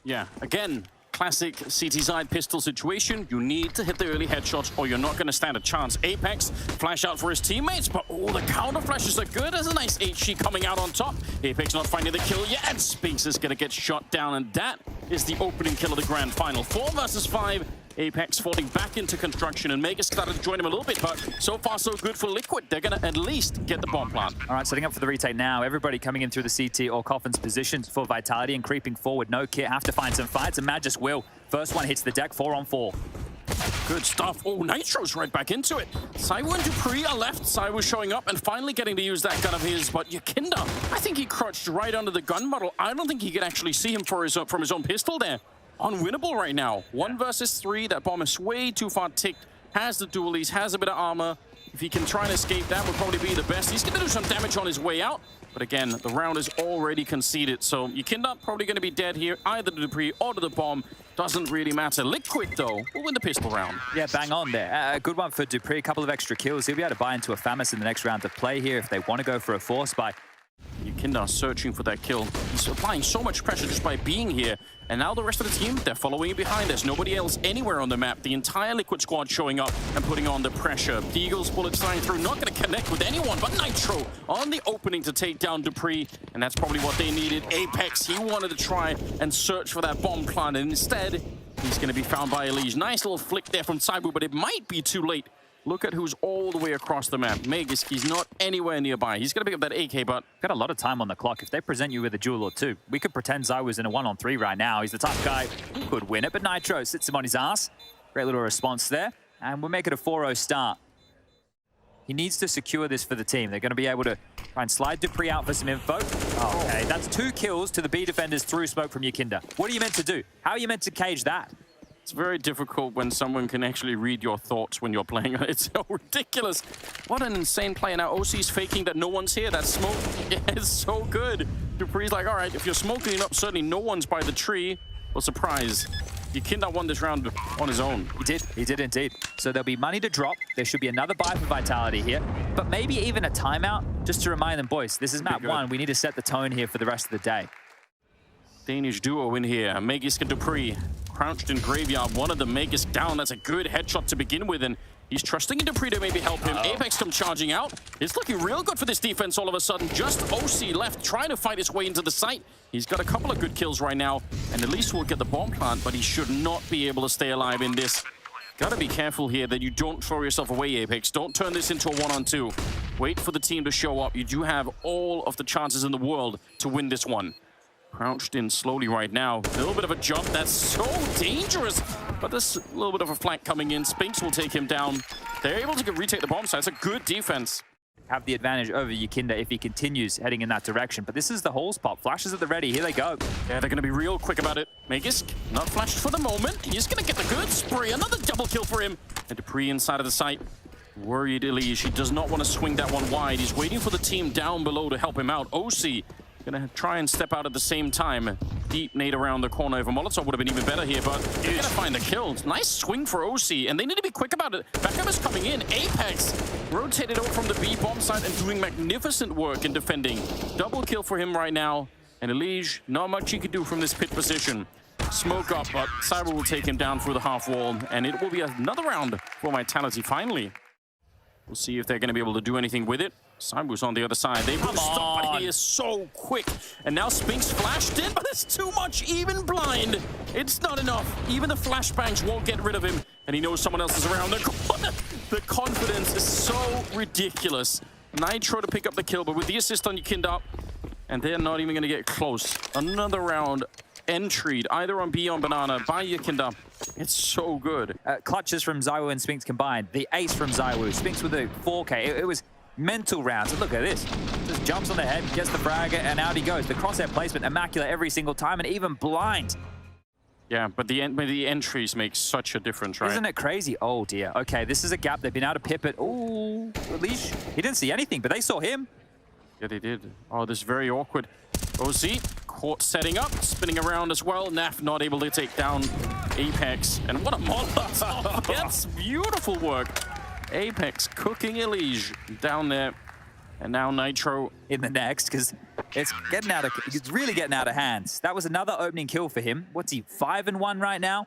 Yeah, again, classic CT side pistol situation. You need to hit the early headshots or you're not going to stand a chance. Apex, flash out for his teammates, but oh, the counter flashes are good. There's a nice HG coming out on top. Apex not finding the kill yet, and Spinks is going to get shot down, and that is the opening kill of the grand final. 4 versus 5. Apex falling back into construction, and Megas started to join him a little bit, but so far so good for Liquid. They're going to at least get the bomb plant. All right, setting up for the retake now. Everybody coming in through the CT or Coffin's positions for Vitality and creeping forward. No kit, have to find some fights, and Mad just will. First one hits the deck, 4 on 4. Good stuff. Oh, Nitro's right back into it. Cyber and Dupree are left. Cyber showing up and finally getting to use that gun of his, but Yakinda, I think he crouched right under the gun model. I don't think he could actually see him from his own pistol there. Unwinnable right now. 1 versus 3. That bomb is way too far ticked. Has the dualies, has a bit of armor. If he can try and escape, that would probably be the best. He's going to do some damage on his way out. But again, the round is already conceded. So Yakinda probably going to be dead here, either to Dupree or to the bomb. Doesn't really matter. Liquid, though, will win the pistol round. Yeah, bang on there. A good one for Dupree. A couple of extra kills. He'll be able to buy into a Famis in the next round of play here if they want to go for a force buy. Yakinda searching for that kill. He's applying so much pressure just by being here. And now the rest of the team, they're following behind. There's nobody else anywhere on the map. The entire Liquid squad showing up and putting on the pressure. Deagle's bullets flying through, not going to connect with anyone, but Nitro on the opening to take down Dupree. And that's probably what they needed. Apex, he wanted to try and search for that bomb plant. And instead, he's going to be found by Elige. Nice little flick there from Saibu, but it might be too late. Look at who's all the way across the map. Megas, he's not anywhere nearby. He's going to pick up that AK, but... Got a lot of time on the clock. If they present you with a duel or two, we could pretend Zai was in a 1-on-3 right now. He's the type of guy who could win it, but Nitro sits him on his ass. Great little response there. And we'll make it a 4-0 start. He needs to secure this for the team. They're going to be able to try and slide Dupree out for some info. Okay, that's 2 kills to the B defenders through smoke from Yakinda. What are you meant to do? How are you meant to cage that? It's very difficult when someone can actually read your thoughts when you're playing. It's so ridiculous. What an insane play. Now OC's faking that no one's here. That smoke is so good. Dupree's like, all right, if you're smoking up, certainly no one's by the tree. Well, surprise. Yakinda won this round on his own. He did indeed. So there'll be money to drop. There should be another buy for Vitality here. But maybe even a timeout, just to remind them, boys, this is map 1. We need to set the tone here for the rest of the day. Danish duo in here. Megisk and Dupree. Crouched in graveyard, one of them. Megisk down. That's a good headshot to begin with, and he's trusting in Dupree to maybe help him. Apex come charging out. It's looking real good for this defense all of a sudden. Just OC left, trying to fight his way into the site. He's got a couple of good kills right now, and at least we'll get the bomb plant, but he should not be able to stay alive in this. Gotta be careful here that you don't throw yourself away, Apex. Don't turn this into a 1-on-2. Wait for the team to show up. You do have all of the chances in the world to win this one. Crouched in slowly right now. A little bit of a jump. That's so dangerous. But there's a little bit of a flank coming in. Spinks will take him down. They're able to retake the bomb site. It's a good defense. Have the advantage over Yakinda if he continues heading in that direction. But this is the whole spot. Flashes at the ready. Here they go. Yeah, they're going to be real quick about it. Megisk, not flashed for the moment. He's going to get the good spree. Another double kill for him. And Dupree inside of the site. Worried Elige. He does not want to swing that one wide. He's waiting for the team down below to help him out. OC gonna try and step out at the same time. Deep nade around the corner over Molotov would have been even better here, but they're gonna find the kills. Nice swing for OC, and they need to be quick about it. Backup is coming in. Apex rotated over from the B bomb site and doing magnificent work in defending. Double kill for him right now. And Elige, not much he could do from this pit position. Smoke up, but Cyber will take him down through the half wall, and it will be another round for Vitality finally. We'll see if they're gonna be able to do anything with it. Cyber's on the other side. They will stop, but he is so quick. And now Spinks flashed in, but it's too much. Even blind, it's not enough. Even the flashbangs won't get rid of him. And he knows someone else is around the corner. The confidence is so ridiculous. Nitro to pick up the kill, but with the assist on Yakinda, and they're not even going to get close. Another round entry, either on B or on Banana, by Yakinda. It's so good. Clutches from Zaiwu and Spinks combined. The ace from Zaiwu. Spinks with a 4K. It was mental rounds. And look at this. Just jumps on the head, gets the frag, and out he goes. The crosshair placement, immaculate every single time, and even blind. Yeah, but the entries make such a difference, right? Isn't it crazy? Oh, dear. Okay, this is a gap. They've been able to pip it. Oh, Elige. He didn't see anything, but they saw him. Yeah, they did. Oh, this is very awkward. OC, caught setting up, spinning around as well. Naf not able to take down Apex. And what a Molotov. That's beautiful work. Apex cooking Elige down there. And now Nitro in the next, because it's really getting out of hands. That was another opening kill for him. What's he, 5-1 right now?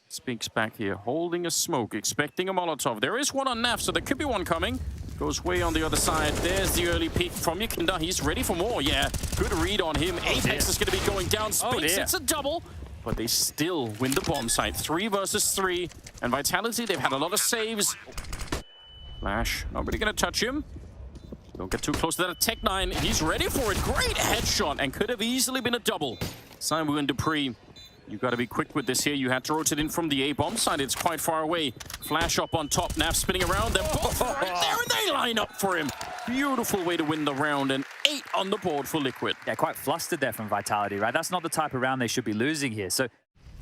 Speaks back here, holding a smoke, expecting a Molotov. There is one on Naf, so there could be one coming. Goes way on the other side. There's the early peek from Yakinda. He's ready for more. Yeah, good read on him. Apex is going to be going down. Spinks, it's a double. But they still win the bomb site. 3 versus 3. And Vitality, they've had a lot of saves. Flash, not really going to touch him. Don't get too close to that. Tech 9, he's ready for it. Great headshot, and could have easily been a double. Simon and Dupree, you got to be quick with this here. You had to rotate in from the A bomb side. It's quite far away. Flash up on top. Nav spinning around. They're both right there, and they line up for him. Beautiful way to win the round, and 8 on the board for Liquid. Yeah, quite flustered there from Vitality, right? That's not the type of round they should be losing here. So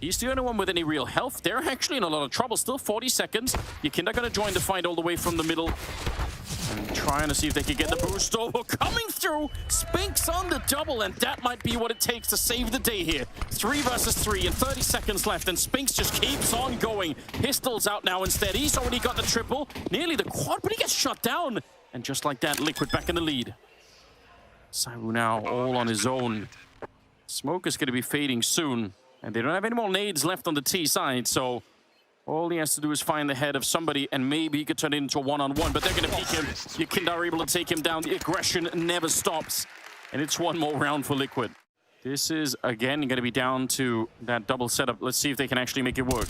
he's the only one with any real health. They're actually in a lot of trouble. Still 40 seconds. Yakinda going to join the fight all the way from the middle. And trying to see if they can get the boost over. Coming through. Spinks on the double, and that might be what it takes to save the day here. 3 versus 3 and 30 seconds left, and Spinks just keeps on going. Pistol's out now instead. He's already got the triple. Nearly the quad, but he gets shut down. And just like that, Liquid back in the lead. Saibu now all on his own. Smoke is going to be fading soon. And they don't have any more nades left on the T side, so all he has to do is find the head of somebody, and maybe he could turn it into a one-on-one, but they're going to peek him. Yakinda are able to take him down. The aggression never stops, and it's one more round for Liquid. This is, again, going to be down to that double setup. Let's see if they can actually make it work.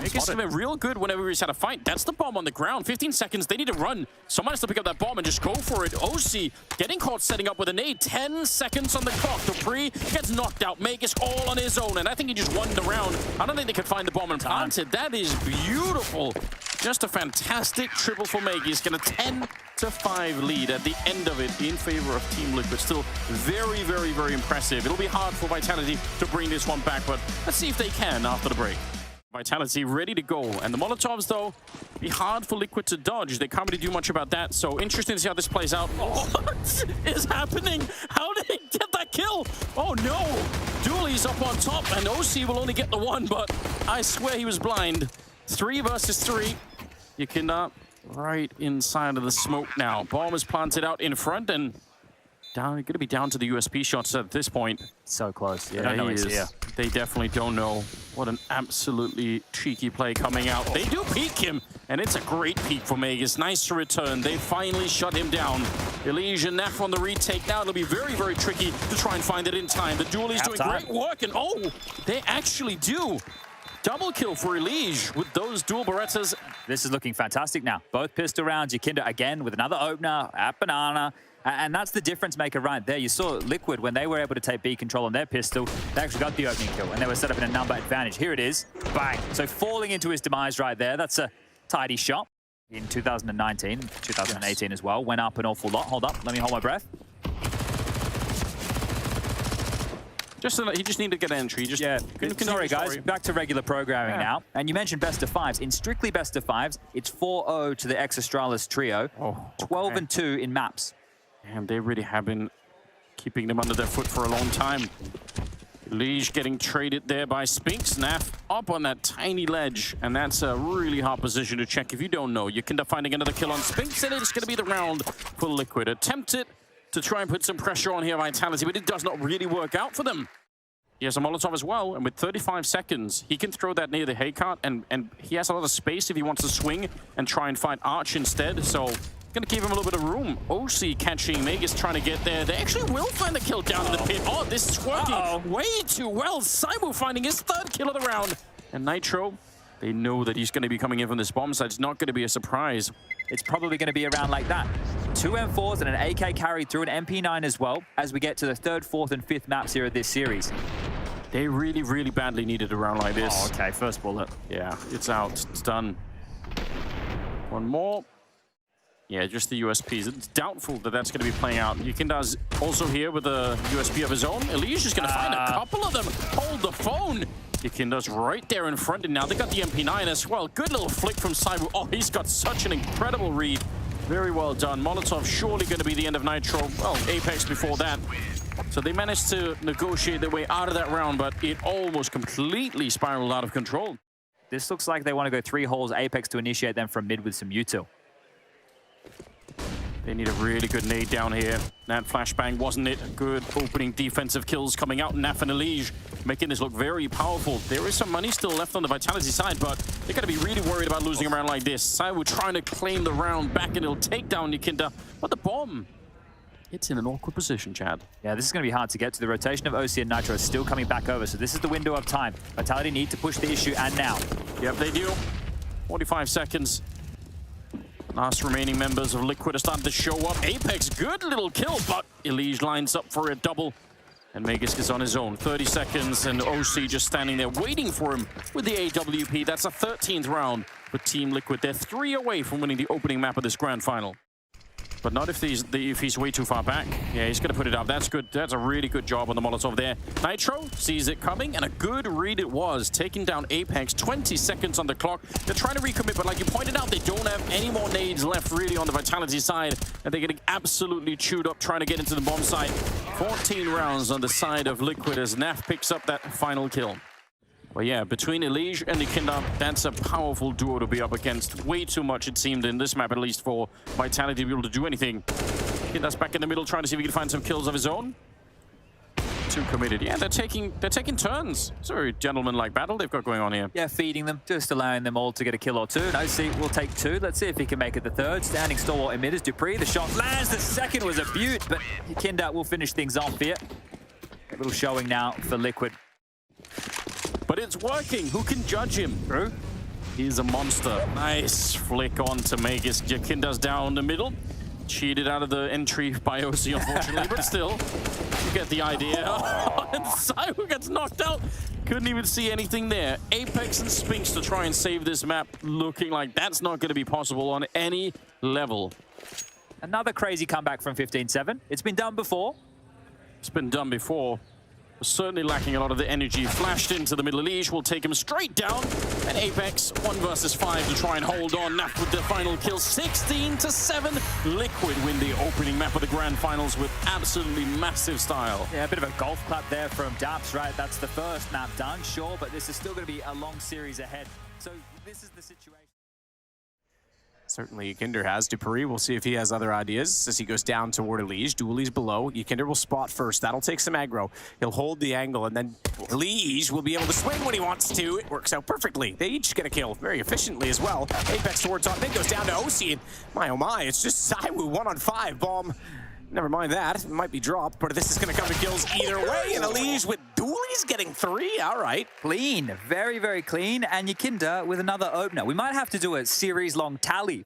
Vegas has been real good whenever he's had a fight. That's the bomb on the ground. 15 seconds, they need to run. Someone has to pick up that bomb and just go for it. OC getting caught setting up with a nade. 10 seconds on the clock. Dupree gets knocked out. Magus all on his own, and I think he just won the round. I don't think they could find the bomb and plant it. That is beautiful. Just a fantastic triple for Magus. Get a 10-5 lead at the end of it in favor of Team Liquid. Still very, very, very impressive. It'll be hard for Vitality to bring this one back, but let's see if they can after the break. Vitality ready to go, and the Molotovs, though, be hard for Liquid to dodge. They can't really do much about that, so interesting to see how this plays out. What is happening? How did he get that kill? Oh, no. Dooley's up on top, and OC will only get the one, but I swear he was blind. 3 versus 3. Yakinda right inside of the smoke now. Bomb is planted out in front, and going to be down to the USP shots at this point. So close. Yeah, they don't know he's here. They definitely don't know. What an absolutely cheeky play coming out. They do peek him, and it's a great peek for Magus. Nice to return. They finally shut him down. Elysian Naf on the retake. Now it'll be very, very tricky to try and find it in time. The duelie's doing great work, and oh, they actually do. Double kill for Elige with those dual Berettas. This is looking fantastic now. Both pistol rounds. Yakinda again with another opener at Banana. And that's the difference maker right there. You saw Liquid, when they were able to take B control on their pistol, they actually got the opening kill, and they were set up in a number advantage. Here it is. Bang. So falling into his demise right there. That's a tidy shot. In 2019, 2018 as well. Went up an awful lot. Hold up. Let me hold my breath. He just needed to get entry. Sorry, guys. Back to regular programming now. And you mentioned best of 5s. In strictly best of 5s, it's 4-0 to the Exastralis trio. 12-2 in maps. And they really have been keeping them under their foot for a long time. Lige getting traded there by Spinks. Naf up on that tiny ledge, and that's a really hard position to check if you don't know. Yakinda finding another kill on Spinks, and it's going to be the round for Liquid. Attempted to try and put some pressure on here, Vitality, but it does not really work out for them. He has a Molotov as well, and with 35 seconds, he can throw that near the hay cart, and he has a lot of space if he wants to swing and try and fight Arch instead, so gonna give him a little bit of room. OC catching Magus trying to get there. They actually will find the kill down in the pit. Oh, this is working way too well. Saibu finding his 3rd kill of the round. And Nitro, they know that he's gonna be coming in from this bomb side. It's not gonna be a surprise. It's probably gonna be around like that. 2 M4s and an AK carried through, an MP9 as well, as we get to the 3rd, 4th, and 5th maps here of this series. They really, really badly needed a round like this. Oh, okay, first bullet. Yeah, it's out, it's done. One more. Yeah, just the USPs. It's doubtful that that's going to be playing out. Yakinda's also here with a USP of his own. Elige is going to find a couple of them. Hold the phone. Yakinda's right there in front, and now they got the MP9 as well. Good little flick from Saibu. Oh, he's got such an incredible read. Very well done. Molotov surely going to be the end of Nitro. Well, Apex before that. So they managed to negotiate their way out of that round, but it almost completely spiraled out of control. This looks like they want to go 3 holes Apex to initiate them from mid with some util. They need a really good nade down here. That flashbang, wasn't it? Good opening defensive kills coming out. Naf and Elige making this look very powerful. There is some money still left on the Vitality side, but they're going to be really worried about losing a round like this. Saiwu trying to claim the round back, and it'll take down Nikinda. But the bomb, it's in an awkward position, Chad. Yeah, this is going to be hard to get to. The rotation of OC and Nitro is still coming back over, so this is the window of time. Vitality need to push the issue, and now. Yep, they do. 45 seconds. Last remaining members of Liquid are starting to show up. Apex, good little kill, but Elige lines up for a double. And Magisk is on his own. 30 seconds, and OC just standing there waiting for him with the AWP. That's a 13th round for Team Liquid. They're 3 away from winning the opening map of this grand final. But not if he's way too far back. Yeah, he's going to put it up. That's good. That's a really good job on the Molotov there. Nitro sees it coming, and a good read it was. Taking down Apex, 20 seconds on the clock. They're trying to recommit, but like you pointed out, they don't have any more nades left really on the Vitality side. And they're getting absolutely chewed up trying to get into the bomb site. 14 rounds on the side of Liquid as Naf picks up that final kill. Well, yeah, between Elige and Nikinda, that's a powerful duo to be up against. Way too much, it seemed, in this map, at least, for Vitality to be able to do anything. Nikinda's back in the middle, trying to see if he can find some kills of his own. Too committed. Yeah, they're taking turns. It's a very gentleman-like battle they've got going on here. Yeah, feeding them, just allowing them all to get a kill or two. And OC will take 2. Let's see if he can make it the 3rd. Standing stalwart in mid is Dupree. The shot lands. The 2nd was a beaut, but Nikinda will finish things off here. A little showing now for Liquid. But it's working. Who can judge him? True. He's a monster. Nice flick on to Magisk. Jakinda's down the middle. Cheated out of the entry by OC, unfortunately, but still, you get the idea. And Saiwu gets knocked out. Couldn't even see anything there. Apex and Spinks to try and save this map, looking like that's not going to be possible on any level. Another crazy comeback from 15-7. It's been done before. It's been done before. Certainly lacking a lot of the energy. Flashed into the middle. Elige will take him straight down. And Apex, 1 versus 5 to try and hold on. Naf with the final kill, 16-7. Liquid win the opening map of the grand finals with absolutely massive style. Yeah, a bit of a golf clap there from Daps, right? That's the first map done, sure, but this is still going to be a long series ahead. So this is the situation. Certainly, Yikinder has. Dupree, we'll see if he has other ideas as he goes down toward Elige. Dooley's below. Yikinder will spot first. That'll take some aggro. He'll hold the angle, and then Elige will be able to swing when he wants to. It works out perfectly. They each get a kill very efficiently as well. Apex towards top mid goes down to OC, and my oh my, it's just Saiwu 1 on 5. Bomb. Never mind that. It might be dropped, but this is going to come to kills either way. And Elige with Dooley's getting 3. All right. Clean. Very, very clean. And Yikinder with another opener. We might have to do a series-long tally.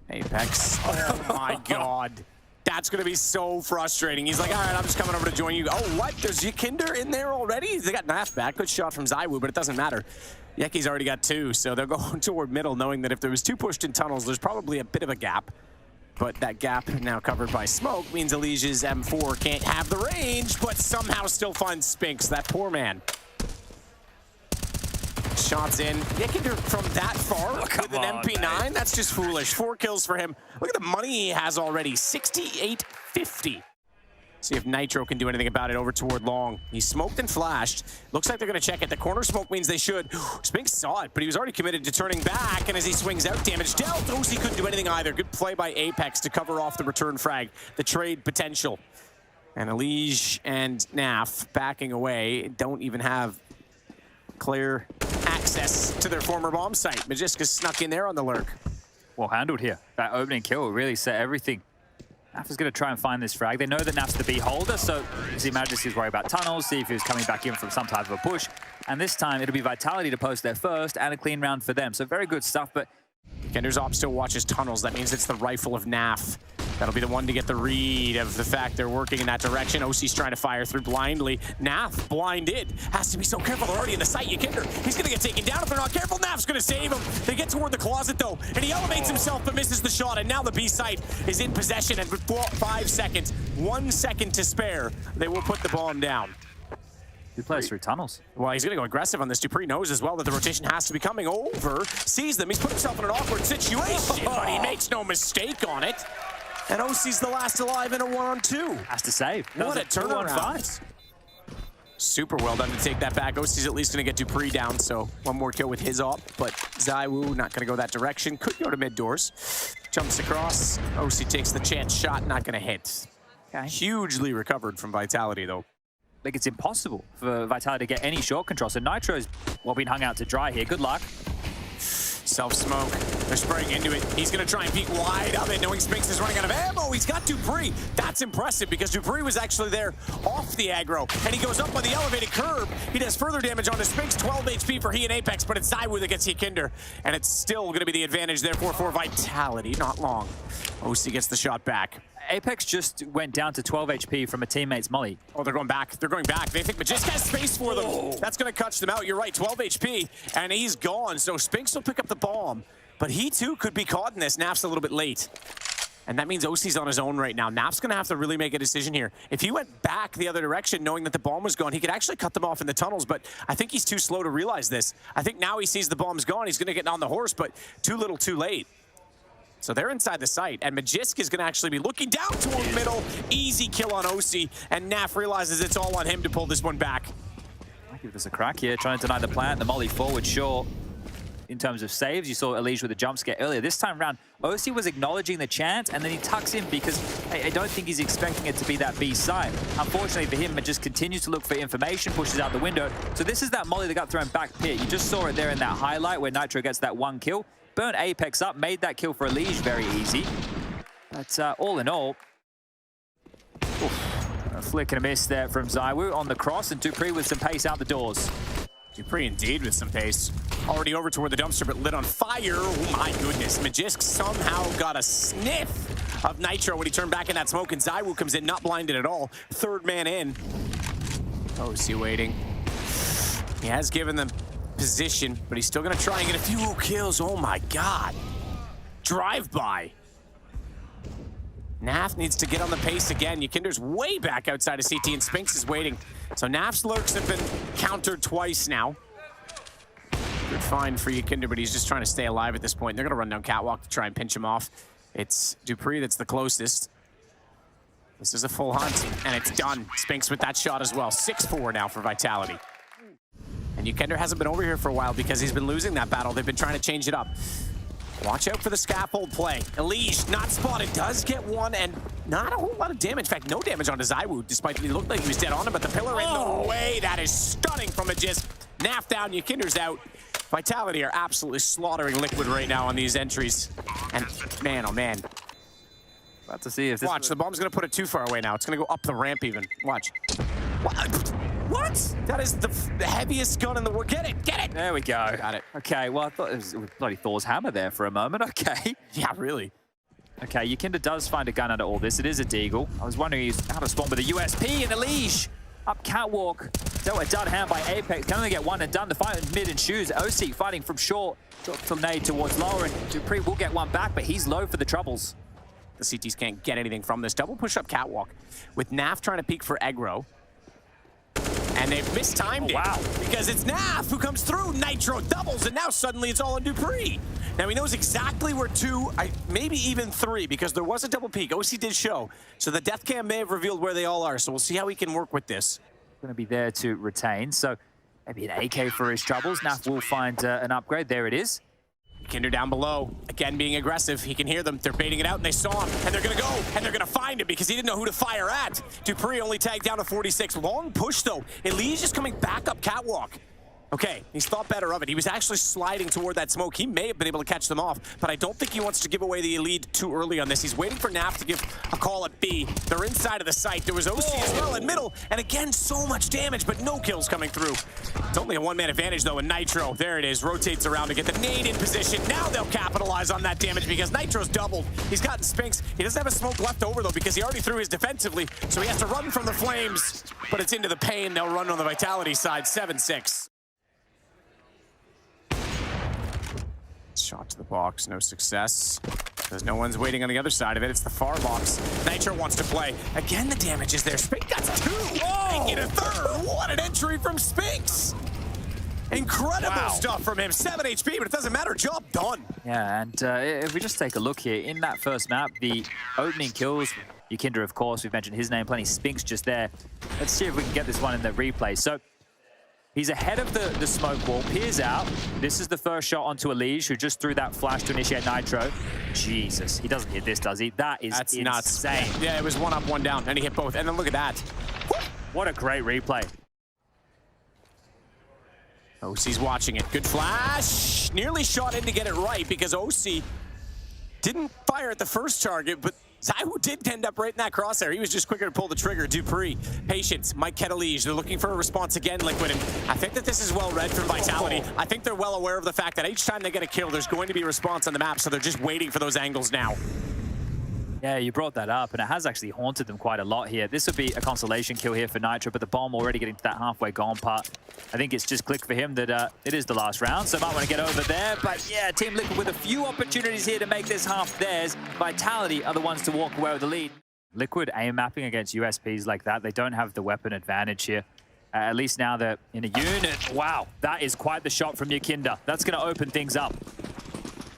Apex. Oh, my God. That's going to be so frustrating. He's like, all right, I'm just coming over to join you. Oh, what? There's Yikinder in there already? They got Naf back. Good shot from Saiwu, but it doesn't matter. Yeki's already got 2, so they're going toward middle, knowing that if there was 2 pushed in tunnels, there's probably a bit of a gap. But that gap now covered by smoke means Elige's M4 can't have the range, but somehow still finds Spinks, that poor man. Shots in. Yikinder from that far with an MP9, man. That's just foolish. 4 kills for him. Look at the money he has already, 68.50. See if Nitro can do anything about it over toward long. He smoked and flashed. Looks like they're going to check it. The corner smoke means they should. Spinks saw it, but he was already committed to turning back, and as he swings out, damage dealt. OC couldn't do anything either. Good play by Apex to cover off the return frag, the trade potential. And Elige and Naf backing away don't even have clear access to their former bomb site. Magiska snuck in there on the lurk. Well handled here. That opening kill really set everything. Naf is going to try and find this frag. They know that Naf's the B holder, so he manages to worry about tunnels, see if he was coming back in from some type of a push. And this time, it'll be Vitality to post their first and a clean round for them. So very good stuff, but Kender's op still watches tunnels. That means it's the rifle of Naf. That'll be the one to get the read of the fact they're working in that direction. OC's trying to fire through blindly. Naf, blinded. Has to be so careful. They're already in the sight. Yikinder, he's going to get taken down if they're not careful. Naf's going to save him. They get toward the closet, though, and he elevates himself but misses the shot. And now the B site is in possession. And with 5 seconds, 1 second to spare, they will put the bomb down. He plays through tunnels. Well, he's going to go aggressive on this. Dupree knows as well that the rotation has to be coming over. Sees them. He's put himself in an awkward situation, but he makes no mistake on it. And OC's the last alive in a 1-on-2. Has to save. What a turnaround. Super well done to take that back. OC's at least going to get Dupree down, so one more kill with his op, but ZywOo not going to go that direction. Could go to mid doors. Jumps across. OC takes the chance shot, not going to hit. Okay. Hugely recovered from Vitality, though. Like, it's impossible for Vitality to get any short control. So Nitro's, well, been hung out to dry here. Good luck. Self-smoke. They're spraying into it. He's going to try and peek wide of it, knowing Spinks is running out of ammo. He's got Dupree. That's impressive because Dupree was actually there off the aggro. And he goes up on the elevated curb. He does further damage onto Spinks. 12 HP for he and Apex, but it's ZywOo that gets Kinder. And it's still going to be the advantage, therefore, for Vitality. Not long. OC gets the shot back. Apex just went down to 12 HP from a teammate's molly. Oh, they're going back. They're going back. They think Magisk has space for them. Oh. That's going to catch them out. You're right, 12 HP, and he's gone. So Spinks will pick up the bomb, but he too could be caught in this. Naf's a little bit late. And that means OC's on his own right now. Naf's going to have to really make a decision here. If he went back the other direction, knowing that the bomb was gone, he could actually cut them off in the tunnels, but I think he's too slow to realize this. I think now he sees the bomb's gone. He's going to get on the horse, but too little, too late. So they're inside the site, and Magisk is going to actually be looking down toward middle. Easy kill on OC, and Naf realizes it's all on him to pull this one back. I'll give this a crack here, trying to deny the plant. The molly forward, sure. In terms of saves, you saw Elige with a jump scare earlier. This time around, OC was acknowledging the chance, and then he tucks in because I don't think he's expecting it to be that B side. Unfortunately for him, Magisk continues to look for information, pushes out the window. So this is that molly that got thrown back pit. You just saw it there in that highlight where Nitro gets that one kill. Burnt Apex up, made that kill for Elige very easy. But all in all, a flick and a miss there from ZywOo on the cross, and Dupree with some pace out the doors. Dupree indeed with some pace. Already over toward the dumpster, but lit on fire. Oh my goodness. Magisk somehow got a sniff of Nitro when he turned back in that smoke, and ZywOo comes in not blinded at all. Third man in. OC waiting. He has given them position, but he's still going to try and get a few kills. Oh my god. Drive-by. Naf needs to get on the pace again. Kinder's way back outside of CT, and Spinks is waiting. So Naf's lurks have been countered twice now. Good find for Kinder, but he's just trying to stay alive at this point. They're going to run down Catwalk to try and pinch him off. It's Dupree that's the closest. This is a full hunt, and it's done. Spinks with that shot as well. 6-4 now for Vitality. And Kinder hasn't been over here for a while because he's been losing that battle. They've been trying to change it up. Watch out for the scaffold play. Elige, not spotted, does get one, and not a whole lot of damage. In fact, no damage onto ZywOo, despite he looked like he was dead on him, but the pillar in the way. That is stunning from Magisk. Naf down, Kinder's out. Vitality are absolutely slaughtering Liquid right now on these entries. And man, oh man. About to see if this... Watch, the bomb's gonna put it too far away now. It's gonna go up the ramp even. Watch. What? That is the heaviest gun in the world. Get it, get it! There we go. Got it. Okay, well, I thought it was bloody Thor's hammer there for a moment. Okay. Yeah, really. Okay, Kinder does find a gun under all this. It is a Deagle. I was wondering he's out of spawn with a USP and Elige. Up Catwalk. Dealt a dud hand by Apex. Can only get one and done. The fight in mid and shoes. OC fighting from short. Drops to nade towards lower, and Dupree will get one back, but he's low for the troubles. The CTs can't get anything from this. Double push up Catwalk with Naf trying to peek for aggro. And they've mistimed it. Wow. Because it's Naf who comes through. Nitro doubles, and now suddenly it's all on Dupree. Now he knows exactly where two, maybe even three, because there was a double peek. OC did show. So the death cam may have revealed where they all are. So we'll see how he can work with this. Going to be there to retain. So maybe an AK for his troubles. Naf will find an upgrade. There it is. Kinder down below, again being aggressive. He can hear them. They're baiting it out, and they saw him. And they're going to go, and they're going to find him because he didn't know who to fire at. Dupree only tagged down to 46. Long push, though. Elige is coming back up Catwalk. Okay, he's thought better of it. He was actually sliding toward that smoke. He may have been able to catch them off, but I don't think he wants to give away the lead too early on this. He's waiting for Naf to give a call at B. They're inside of the site. There was OC as well in middle, and again, so much damage, but no kills coming through. It's only a one-man advantage, though, and Nitro, there it is, rotates around to get the nade in position. Now they'll capitalize on that damage because Nitro's doubled. He's gotten Spinks. He doesn't have a smoke left over, though, because he already threw his defensively, so he has to run from the flames, but it's into the pain. They'll run on the Vitality side, 7-6. Shot to the box, no success. Because no one's waiting on the other side of it. It's the far box. Nitro wants to play. Again, the damage is there. Spinks got two. Whoa! They get a third. What an entry from Spinks. Incredible stuff from him. 7 HP, but it doesn't matter. Job done. Yeah, and if we just take a look here, in that first map, the opening kills Yakinder, of course, we've mentioned his name plenty. Spinks just there. Let's see if we can get this one in the replay. So he's ahead of the smoke wall, peers out. This is the first shot onto Elige, who just threw that flash to initiate Nitro. Jesus, he doesn't hit this, does he? That's insane. Nuts. Yeah, it was 1 up, 1 down, and he hit both. And then look at that. What a great replay. OC's watching it. Good flash. Nearly shot in to get it right because OC didn't fire at the first target, but ZywOo did end up right in that crosshair. He was just quicker to pull the trigger. Dupree, Patience, Mike Ketelege. They're looking for a response again, Liquid. And I think that this is well read from Vitality. I think they're well aware of the fact that each time they get a kill, there's going to be a response on the map, so they're just waiting for those angles now. Yeah, you brought that up, and it has actually haunted them quite a lot here. This would be a consolation kill here for Nitro, but the bomb already getting to that halfway gone part. I think it's just clicked for him that it is the last round, so might want to get over there. But yeah, Team Liquid with a few opportunities here to make this half theirs. Vitality are the ones to walk away with the lead. Liquid aim mapping against USPs like that, they don't have the weapon advantage here. At least now they're in a unit. Wow, that is quite the shot from Yakinder. That's going to open things up.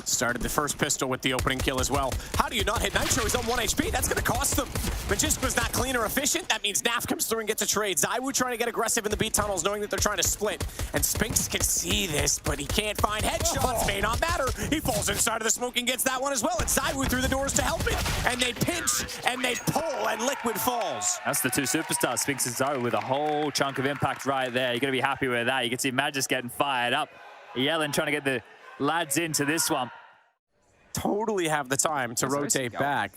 Started the first pistol with the opening kill as well. How do you not hit Nitro? He's on 1 HP. That's going to cost them. Magisk was not clean or efficient. That means Naf comes through and gets a trade. ZywOo trying to get aggressive in the B tunnels, knowing that they're trying to split. And Spinks can see this, but he can't find headshots. May not matter. He falls inside of the smoke and gets that one as well. And ZywOo through the doors to help it. And they pinch, and they pull, and Liquid falls. That's the two superstars, Spinks and ZywOo, with a whole chunk of impact right there. You're going to be happy with that. You can see Magisk getting fired up. Yelling, trying to get the lads into this one. Totally have the time to rotate back.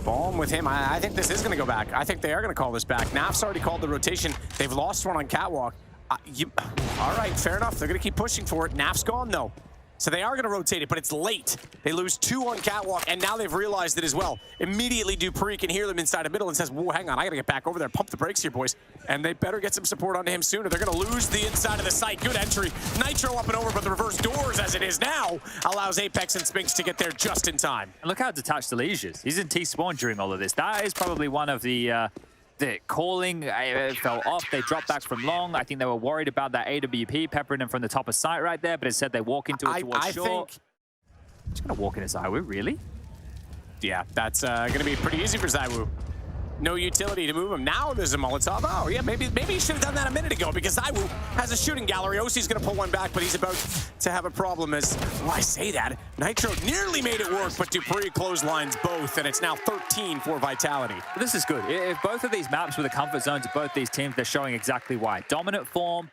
Bomb with him. I think this is going to go back. I think they are going to call this back. Naf's already called the rotation. They've lost one on Catwalk. All right, fair enough. They're going to keep pushing for it. Naf's gone, though. So they are going to rotate it, but it's late. They lose 2 on Catwalk, and now they've realized it as well. Immediately, Dupree can hear them inside the middle and says, whoa, hang on, I got to get back over there. Pump the brakes here, boys. And they better get some support onto him sooner. They're going to lose the inside of the site. Good entry. Nitro up and over, but the reverse doors, as it is now, allows Apex and Spinks to get there just in time. And look how detached Elige is. He's in T-spawn during all of this. That is probably one of the calling fell off. They dropped back from long. I think they were worried about that AWP peppering them from the top of sight right there, but instead they walk into it towards short. He's going to walk into ZywOo, really? Yeah, that's going to be pretty easy for ZywOo. No utility to move him. Now there's a Molotov. Oh, yeah, maybe he should have done that a minute ago because ZywOo has a shooting gallery. OC's going to pull one back, but he's about to have a problem as, well, I say that. Nitro nearly made it work, but Dupree clotheslines both, and it's now 13 for Vitality. This is good. If both of these maps were the comfort zones of both these teams, they're showing exactly why. Dominant form.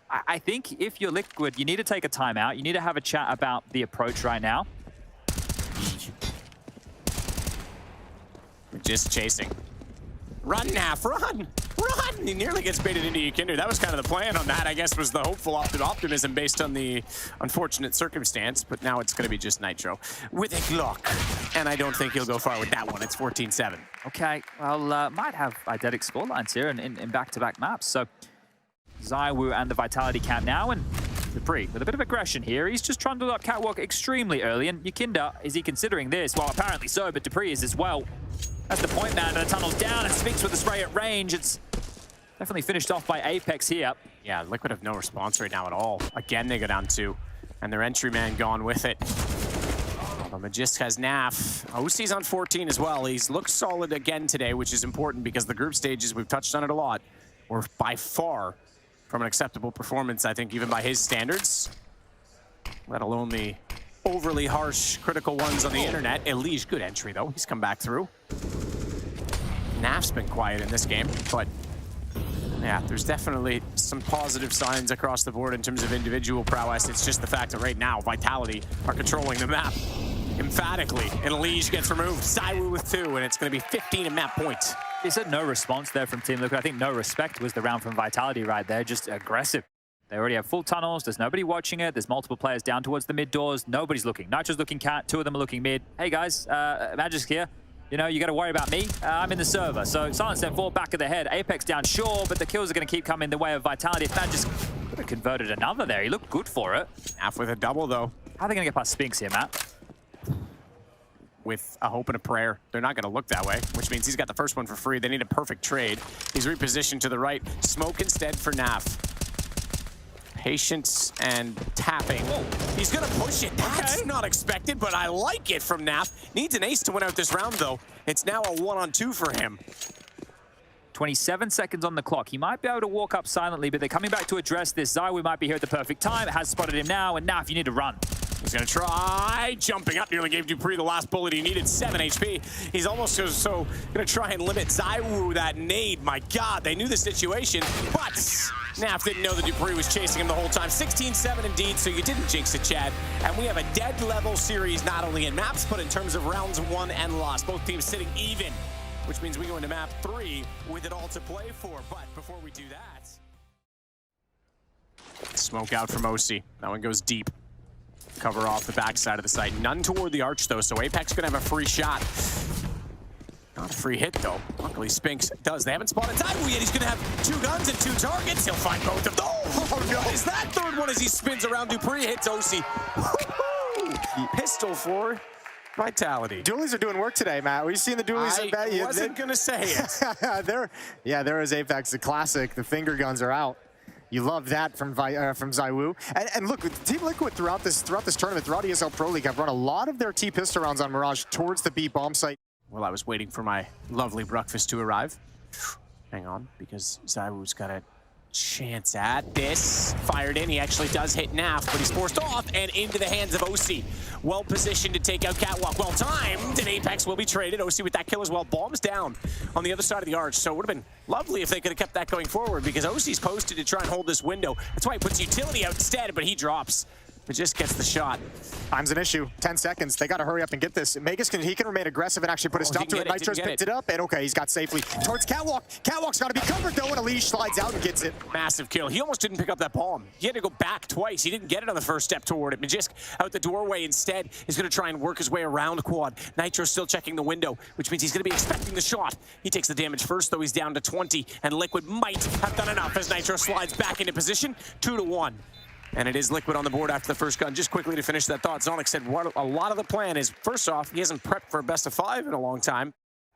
I think if you're Liquid, you need to take a timeout. You need to have a chat about the approach right now. Just chasing. Run, Naf, run! Run! He nearly gets baited into Yakinder. That was kind of the plan on that, I guess, was the hopeful optimism based on the unfortunate circumstance, but now it's going to be just Nitro with a Glock. And I don't think he'll go far with that one. It's 14-7. Okay, well, might have identical scorelines here in back-to-back maps. So ZywOo and the Vitality camp now, and Dupree with a bit of aggression here. He's just trundled up Catwalk extremely early, and Yakinder, is he considering this? Well, apparently so, but Dupree is as well. That's the point man, and the tunnel's down, and Spinks with the spray at range. It's definitely finished off by Apex here. Yeah, Liquid have no response right now at all. Again, they go down 2, and their entry man gone with it. Well, Magisk has Naf. OC's on 14 as well. He's looked solid again today, which is important because the group stages, we've touched on it a lot, were by far from an acceptable performance, I think, even by his standards, let alone the overly harsh, critical ones on the internet. Elige, good entry, though. He's come back through. Naf's been quiet in this game, but yeah, there's definitely some positive signs across the board in terms of individual prowess. It's just the fact that right now, Vitality are controlling the map emphatically, and Elige gets removed. ZywOo with 2, and it's going to be 15 in map points. You said no response there from Team Liquid. I think no respect was the round from Vitality right there, just aggressive. They already have full tunnels. There's nobody watching it. There's multiple players down towards the mid doors. Nobody's looking. Nitro's looking cat. 2 of them are looking mid. Hey, guys, Magisk here. You know, you got to worry about me. I'm in the server. So Silence then 4 back of the head. Apex down, sure, but the kills are going to keep coming the way of Vitality. If Magisk could have converted another there. He looked good for it. Naf with a double, though. How are they going to get past Spinks here, Matt? With a hope and a prayer. They're not going to look that way, which means he's got the first one for free. They need a perfect trade. He's repositioned to the right. Smoke instead for Naf. Patience and tapping. Whoa. He's going to push it. That's not expected, but I like it from Naf. Needs an ace to win out this round, though. It's now a 1-on-2 for him. 27 seconds on the clock. He might be able to walk up silently, but they're coming back to address this. ZywOo might be here at the perfect time. It has spotted him now, and now if you need to run. He's gonna try jumping up. Nearly gave Dupree the last bullet he needed. 7 HP. He's almost so gonna try and limit ZywOo that nade. My God, they knew the situation, but Naf didn't know that Dupree was chasing him the whole time. 16-7 indeed, so you didn't jinx it, Chad. And we have a dead level series, not only in maps, but in terms of rounds won and lost. Both teams sitting even, which means we go into map 3 with it all to play for. But before we do that, smoke out from OC. That one goes deep. Cover off the backside of the site. None toward the arch, though, so Apex gonna have a free shot. Not a free hit, though. Luckily, Spinks does. They haven't spotted ZywOo yet. He's gonna have 2 guns and 2 targets. He'll find both of them. Oh, no. Is that third one as he spins around? Dupree hits OC. Pistol for Vitality. Dualies are doing work today, Matt. We've seen the dualies. I wasn't gonna say it. there is Apex, the classic. The finger guns are out. You love that from ZywOo. And look, Team Liquid throughout this tournament, throughout ESL Pro League, have run a lot of their T-pistol rounds on Mirage towards the B bomb site. Well, I was waiting for my lovely breakfast to arrive. Hang on, because ZywOo's got a chance at this. Fired in, he actually does hit Naf, but he's forced off and into the hands of OC. Well positioned to take out Catwalk, well timed, and Apex will be traded. OC with that kill as well, bombs down on the other side of the arch, so it would have been lovely if they could have kept that going forward, because OC's posted to try and hold this window. That's why he puts utility out instead, but he drops. But just gets the shot. Time's an issue. 10 seconds. They got to hurry up and get this. Magus can remain aggressive and actually put a stop to it. Nitro's picked it up, and okay, he's got safely towards Catwalk. Catwalk's got to be covered though, and Elige slides out and gets it. Massive kill. He almost didn't pick up that bomb. He had to go back twice. He didn't get it on the first step toward it. Magisk out the doorway instead is going to try and work his way around Quad. Nitro's still checking the window, which means he's going to be expecting the shot. He takes the damage first, though. He's down to 20, and Liquid might have done enough as Nitro slides back into position. 2-1. And it is Liquid on the board after the first gun. Just quickly to finish that thought, Zonic said what a lot of the plan is, first off, he hasn't prepped for a best of 5 in a long time.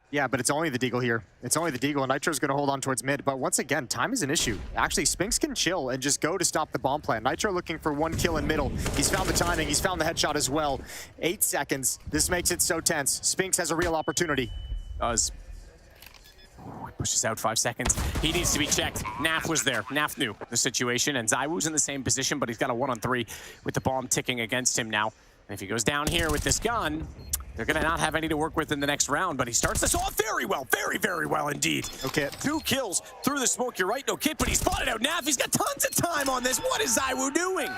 Yeah, but it's only the Deagle here. It's only the Deagle, and Nitro's going to hold on towards mid. But once again, time is an issue. Actually, Spinks can chill and just go to stop the bomb plan. Nitro looking for 1 kill in middle. He's found the timing. He's found the headshot as well. 8 seconds. This makes it so tense. Spinks has a real opportunity. Does. He pushes out 5 seconds. He needs to be checked. Naf was there. Naf knew the situation, and ZywOo's in the same position, but he's got a 1-on-3 with the bomb ticking against him now. And if he goes down here with this gun, they're going to not have any to work with in the next round, but he starts this off very well. Very, very well indeed. Okay. 2 kills through the smoke. You're right, no kit, but he spotted out Naf. He's got tons of time on this. What is ZywOo doing?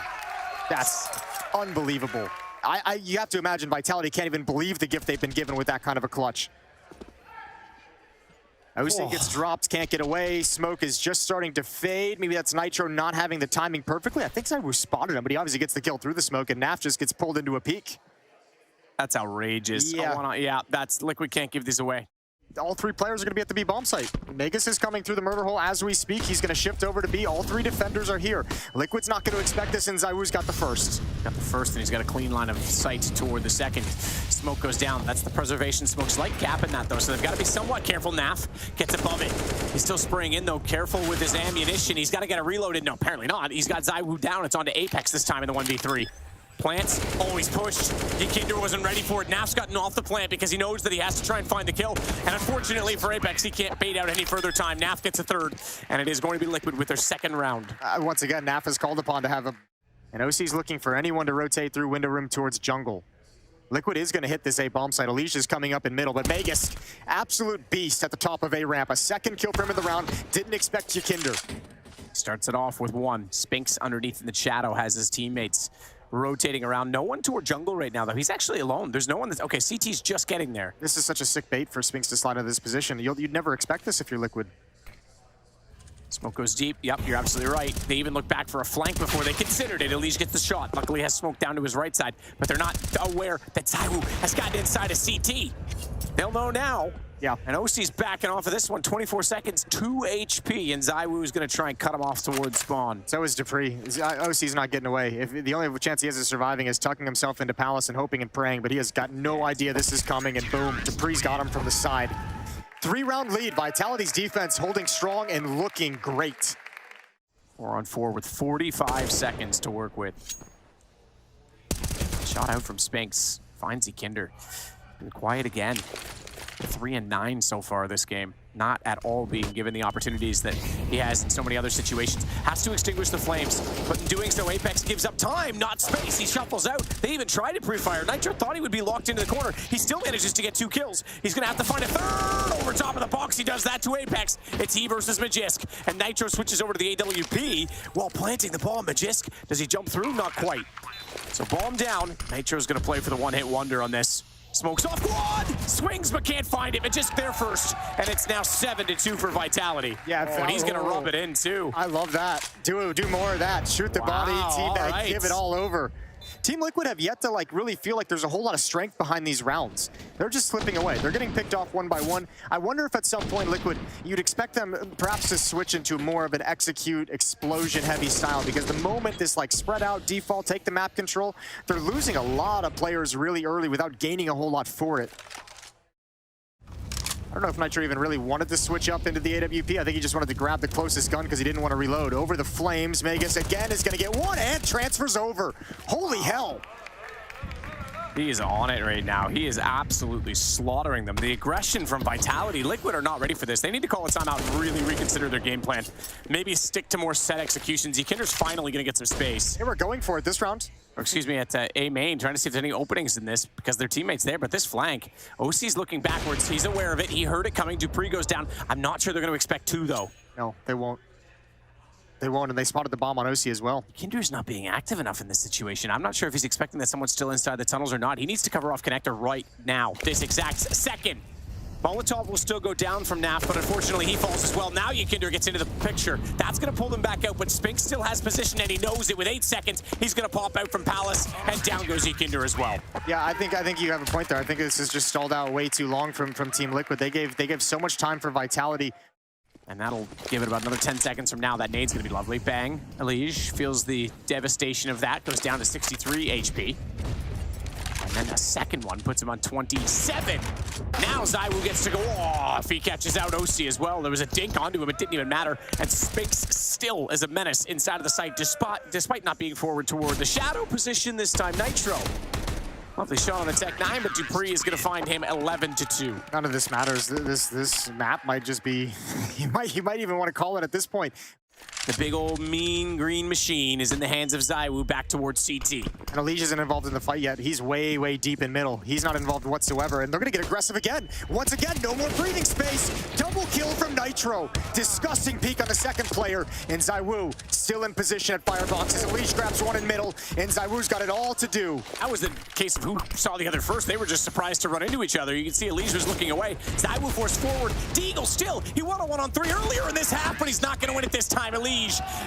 That's unbelievable. You have to imagine Vitality can't even believe the gift they've been given with that kind of a clutch. OC gets dropped, can't get away. Smoke is just starting to fade. Maybe that's Nitro not having the timing perfectly. I think ZywOo spotted him, but he obviously gets the kill through the smoke, and Naf just gets pulled into a peek. That's outrageous. Yeah. That's Liquid can't give these away. All 3 players are going to be at the B bomb site. Magus is coming through the murder hole as we speak. He's going to shift over to B. All 3 defenders are here. Liquid's not going to expect this, and ZywOo's got the first. Got the first, and he's got a clean line of sight toward the second. Smoke goes down. That's the preservation smoke. Slight gap in that, though, so they've got to be somewhat careful. Naf gets above it. He's still spraying in, though. Careful with his ammunition. He's got to get it reloaded. No, apparently not. He's got ZywOo down. It's on to Apex this time in the 1v3. Plants, always pushed. Kinder wasn't ready for it. Naf's gotten off the plant because he knows that he has to try and find the kill. And unfortunately for Apex, he can't bait out any further time. Naf gets a 3rd, and it is going to be Liquid with their 2nd round. Once again, Naf is called upon to have a... And OC's looking for anyone to rotate through window room towards jungle. Liquid is going to hit this A bomb site. Alicia's coming up in middle, but Magus, absolute beast at the top of A ramp. A 2nd kill for him in the round. Didn't expect Kinder. Starts it off with 1. Spinks underneath in the shadow has his teammates rotating around. No one toward jungle right now, though. He's actually alone. There's no one that's... Okay, CT's just getting there. This is such a sick bait for Spinks to slide into this position. You'd never expect this if you're Liquid. Smoke goes deep. Yep, you're absolutely right. They even look back for a flank before they considered it. Elige gets the shot. Luckily, has smoke down to his right side, but they're not aware that ZywOo has gotten inside of CT. They'll know now. Yeah. And OC's backing off of this one. 24 seconds, 2 HP, and ZywOo is going to try and cut him off towards spawn. So is Dupree. OC's not getting away. If the only chance he has of surviving is tucking himself into Palace and hoping and praying, but he has got no idea this is coming, and boom, Dupree's got him from the side. 3-round lead. Vitality's defense holding strong and looking great. 4-on-4 with 45 seconds to work with. Shot out from Spinks. Finds Kinder. Been quiet again. 3 and 9 so far this game. Not at all being given the opportunities that he has in so many other situations. Has to extinguish the flames, but in doing so, Apex gives up time, not space. He shuffles out. They even tried to pre-fire. Nitro thought he would be locked into the corner. He still manages to get 2 kills. He's gonna have to find a third over top of the box. He does that to Apex. It's he versus Magisk, and Nitro switches over to the AWP while planting the bomb. Magisk, does he jump through? Not quite. So bomb down. Nitro's gonna play for the one-hit wonder on this. Smokes off quad, swings but can't find him. Just there first, and it's now 7-2 for Vitality. Yeah, and he's gonna rub it in too. I love that. Do more of that. Shoot the body, teabag, right. give it all over. Team Liquid have yet to really feel like there's a whole lot of strength behind these rounds. They're just slipping away. They're getting picked off one by one. I wonder if at some point Liquid, you'd expect them perhaps to switch into more of an execute, explosion-heavy style, because the moment this spread out, default, take the map control, they're losing a lot of players really early without gaining a whole lot for it. I don't know if Nitro even really wanted to switch up into the AWP. I think he just wanted to grab the closest gun because he didn't want to reload. Over the flames, Magus again is going to get one and transfers over. Holy hell. He is on it right now. He is absolutely slaughtering them. The aggression from Vitality. Liquid are not ready for this. They need to call a timeout and really reconsider their game plan. Maybe stick to more set executions. Yikinder's finally going to get some space. They were going for it this round. Or excuse me, at A main, trying to see if there's any openings in this because their teammates there, but this flank, OC's looking backwards. He's aware of it. He heard it coming. Dupree goes down. I'm not sure they're going to expect 2, though. No, they won't. They won't, and they spotted the bomb on OC as well. Kinder's not being active enough in this situation. I'm not sure if he's expecting that someone's still inside the tunnels or not. He needs to cover off connector right now, this exact second. Molotov will still go down from Naf, but unfortunately he falls as well. Now Yikinder gets into the picture. That's going to pull them back out, but Spink still has position and he knows it. With 8 seconds, he's going to pop out from Palace, and down goes Yikinder as well. Yeah, I think you have a point there. I think this is just stalled out way too long from Team Liquid. They gave so much time for Vitality. And that'll give it about another 10 seconds from now. That nade's going to be lovely. Bang. Elige feels the devastation of that. Goes down to 63 HP. And then a second one puts him on 27. Now Zywoo gets to go off. He catches out OC as well. There was a dink onto him. It didn't even matter. And Spinks still is a menace inside of the site, despite not being forward toward the shadow position this time. Nitro. Lovely shot on the Tech 9, but Dupree is going to find him 11-2. None of this matters. This map might just be, you might even want to call it at this point. The big old mean green machine is in the hands of Zywoo back towards CT. And Elige isn't involved in the fight yet. He's way, way deep in middle. He's not involved whatsoever, and they're going to get aggressive again. Once again, no more breathing space. Double kill from Nitro. Disgusting peek on the second player, and Zywoo still in position at fireboxes. Elige grabs one in middle, and Zywoo's got it all to do. That was the case of who saw the other first. They were just surprised to run into each other. You can see Elige was looking away. Zywoo forced forward. Deagle still. He won a 1-on-3 earlier in this half, but he's not going to win it this time. Elige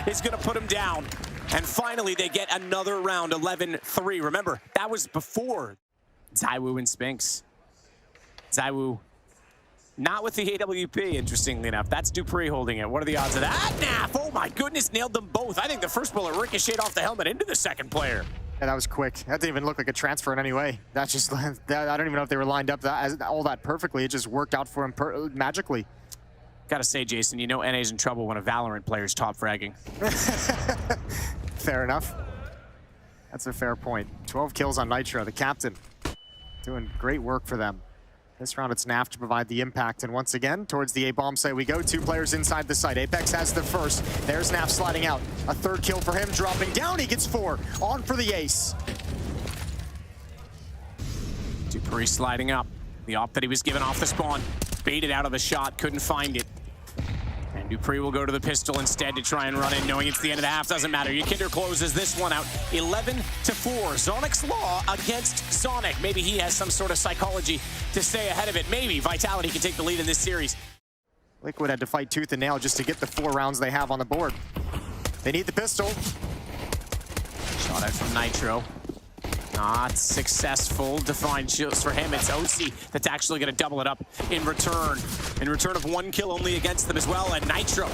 is going to put him down. And finally, they get another round, 11-3. Remember, that was before Zywoo and Spinks. Zywoo not with the AWP, interestingly enough. That's Dupree holding it. What are the odds of that? Naf, oh my goodness, nailed them both. I think the first bullet ricocheted off the helmet into the second player. Yeah, that was quick. That didn't even look like a transfer in any way. That just, I don't even know if they were lined up all that perfectly. It just worked out for him magically. Gotta say, Jason, you know NA's in trouble when a Valorant player's top fragging. Fair enough. That's a fair point. 12 kills on Nitro, the captain. Doing great work for them. This round, it's Naf to provide the impact. And once again, towards the A-bomb site we go. 2 players inside the site. Apex has the first. There's Naf sliding out. A third kill for him, dropping down. He gets 4. On for the ace. Dupree sliding up. The op that he was given off the spawn. Baited out of the shot, couldn't find it. And Dupree will go to the pistol instead to try and run in, knowing it's the end of the half. Doesn't matter. Yikinder closes this one out. 11-4. Zonic's Law against Zonic. Maybe he has some sort of psychology to stay ahead of it. Maybe Vitality can take the lead in this series. Liquid had to fight tooth and nail just to get the 4 rounds they have on the board. They need the pistol. Shot out from Nitro. Not successful. Defined shields for him. It's OC that's actually going to double it up in return. In return of 1 kill only against them as well. And Nitro,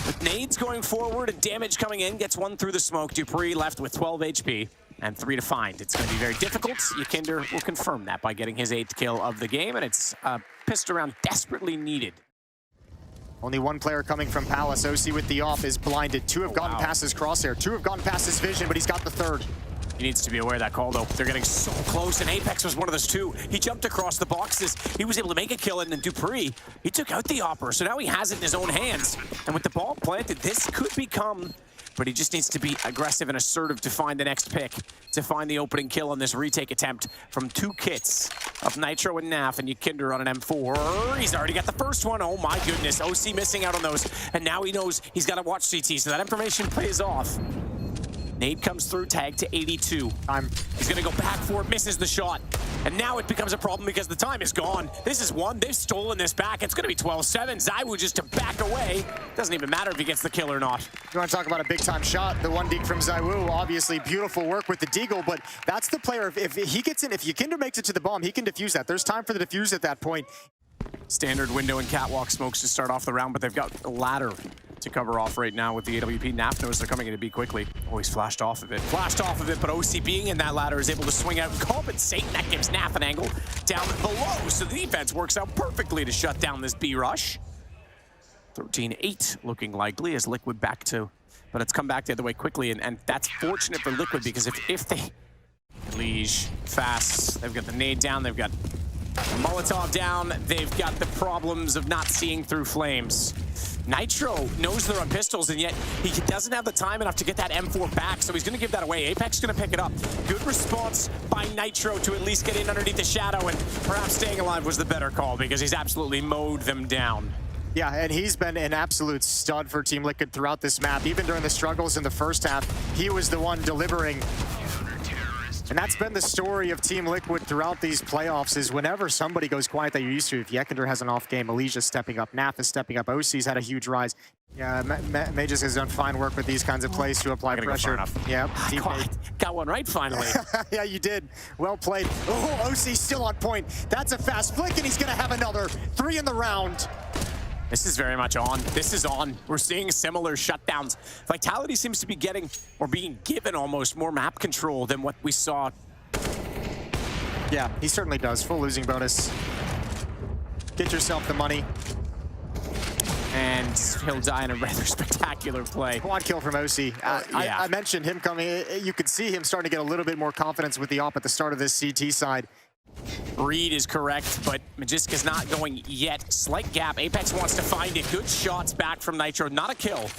with nades going forward and damage coming in, gets 1 through the smoke. Dupree left with 12 HP and 3 to find. It's going to be very difficult. Yikinder will confirm that by getting his 8th kill of the game, and it's a pissed around desperately needed. Only 1 player coming from Palace. OC with the off is blinded. 2 have gone past his crosshair. 2 have gone past his vision, but he's got the 3rd. He needs to be aware of that call, though. They're getting so close, and Apex was one of those two. He jumped across the boxes. He was able to make a kill, and then Dupree, he took out the Opera, so now he has it in his own hands. And with the ball planted, this could become... But he just needs to be aggressive and assertive to find the next pick, to find the opening kill on this retake attempt from two kits of Nitro and Naf, and Yukinder on an M4. He's already got the first one. Oh my goodness, OC missing out on those. And now he knows he's got to watch CT, so that information pays off. Nade comes through, tag to 82. He's going to go back for it, misses the shot. And now it becomes a problem because the time is gone. This is one. They've stolen this back. It's going to be 12-7. ZywOo just to back away. Doesn't even matter if he gets the kill or not. You want to talk about a big-time shot? The one deke from ZywOo, obviously beautiful work with the deagle, but that's the player. If he gets in, if Yukinder makes it to the bomb, he can defuse that. There's time for the defuse at that point. Standard window and catwalk smokes to start off the round, but they've got a ladder to cover off right now with the AWP. Naf knows they're coming in to be quickly. Oh, he's flashed off of it. Flashed off of it, but OC being in that ladder is able to swing out and compensate. That gives Naf an angle down below, so the defense works out perfectly to shut down this B rush. 13-8 looking likely as Liquid back to, but it's come back the other way quickly, and that's fortunate for Liquid because if they... Liege, fast, they've got the nade down, they've got Molotov down, they've got the problems of not seeing through flames. Nitro knows they're on pistols, and yet he doesn't have the time enough to get that M4 back, so he's going to give that away. Apex going to pick it up. Good response by Nitro to at least get in underneath the shadow, and perhaps staying alive was the better call because he's absolutely mowed them down. Yeah, and he's been an absolute stud for Team Liquid throughout this map. Even during the struggles in the first half, he was the one delivering. And that's been the story of Team Liquid throughout these playoffs, is whenever somebody goes quiet that you're used to, if Yukinder has an off game, Alicia's stepping up, Naf is stepping up, OC's had a huge rise. Yeah, Mages has done fine work with these kinds of plays to apply pressure. Yeah, got one right finally. Yeah, you did. Well played. Oh, OC's still on point. That's a fast flick, and he's gonna have another 3 in the round. This is very much on. This is on. We're seeing similar shutdowns. Vitality seems to be getting, or being given almost, more map control than what we saw. Yeah, he certainly does. Full losing bonus. Get yourself the money. And he'll die in a rather spectacular play. Quad kill from OC. Yeah. I mentioned him coming. You could see him starting to get a little bit more confidence with the op at the start of this CT side. Reed is correct, but Magiska's not going yet. Slight gap. Apex wants to find it. Good shots back from Nitro. Not a kill,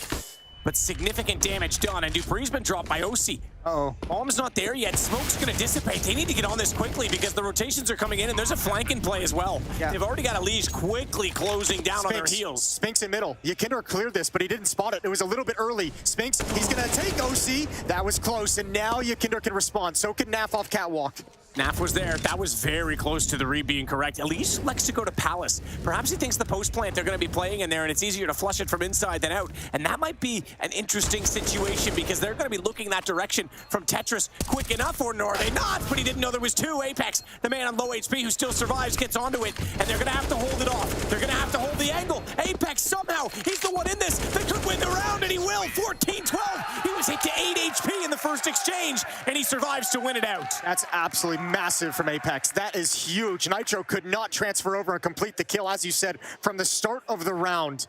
but significant damage done. And Dupree's been dropped by OC. Uh-oh. Bomb's not there yet. Smoke's going to dissipate. They need to get on this quickly because the rotations are coming in, and there's a flank in play as well. Yeah. They've already got a Liege quickly closing down on their heels. Spinks in middle. Yukinder cleared this, but he didn't spot it. It was a little bit early. Spinks, he's going to take OC. That was close, and now Yukinder can respond. So can Naf off catwalk. Naf was there. That was very close to the read being correct. Elise likes to go to Palace. Perhaps he thinks the post plant they're going to be playing in there, and it's easier to flush it from inside than out. And that might be an interesting situation because they're going to be looking that direction from Tetris quick enough, or are they not? But he didn't know there was two. Apex, the man on low HP who still survives, gets onto it, and they're going to have to hold it off. They're going to have to hold the angle. Apex somehow, he's the one in this. They could win the round, and he will. 14-12. He was hit to 8 HP in the first exchange, and he survives to win it out. That's absolutely massive from Apex. That is huge. Nitro could not transfer over and complete the kill, as you said, from the start of the round.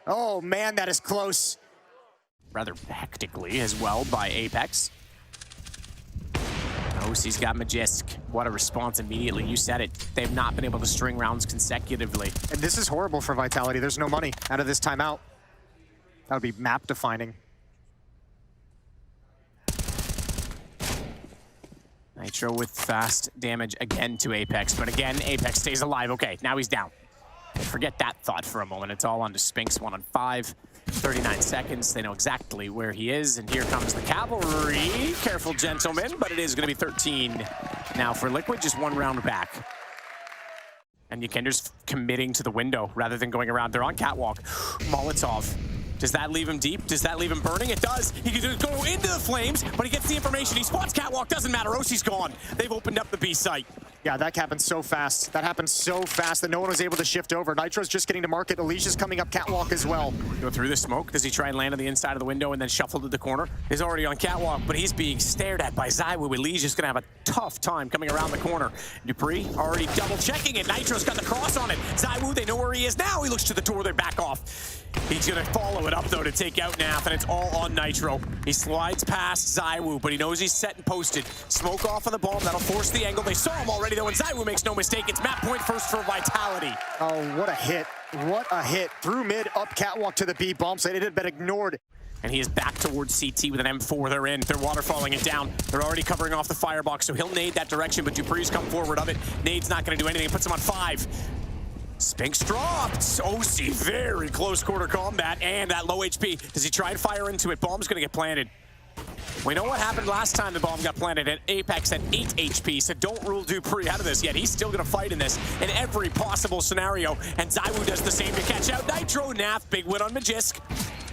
Oh man, that is close. Rather hectically as well by Apex. OC's got Magisk. What a response immediately. You said it. They've not been able to string rounds consecutively. And this is horrible for Vitality. There's no money out of this timeout. That would be map defining. Nitro with fast damage again to Apex, but again, Apex stays alive. Okay, now he's down. Forget that thought for a moment. It's all on to Spinks, 1 on 5. 39 seconds. They know exactly where he is, and here comes the cavalry. Careful, gentlemen, but it is going to be 13 now for Liquid, just 1 round back. And Yukinder's committing to the window rather than going around. They're on catwalk. Molotov. Does that leave him deep? Does that leave him burning? It does. He can go into the flames, but he gets the information. He spots catwalk. Doesn't matter. OC's gone. They've opened up the B site. Yeah, that happened so fast. That happened so fast that no one was able to shift over. Nitro's just getting to market. Alicia's coming up catwalk as well. Go through the smoke. Does he try and land on the inside of the window and then shuffle to the corner? He's already on catwalk, but he's being stared at by ZywOo. Alicia's gonna have a tough time coming around the corner. dupreeh already double checking it. Nitro's got the cross on it. ZywOo, they know where he is now. He looks to the door, they back off. He's gonna follow it up though to take out Naf, and it's all on Nitro. He slides past ZywOo, but he knows he's set and posted. Smoke off of the bomb, that'll force the angle. They saw him already though, and ZywOo makes no mistake. It's map point first for Vitality. Oh, what a hit. What a hit. Through mid, up catwalk to the B bomb site. It had been ignored. And he is back towards CT with an M4. They're in. They're waterfalling it down. They're already covering off the firebox, so he'll nade that direction, but dupreeh's come forward of it. Nade's not going to do anything. It puts him on 5. Spinks dropped. OC, very close quarter combat, and that low HP. Does he try and fire into it? Bomb's going to get planted. We know what happened last time the bomb got planted at Apex at 8 HP, so don't rule dupreeh out of this yet. He's still going to fight in this in every possible scenario, and ZywOo does the same to catch out Nitro. Naf, big win on Magisk.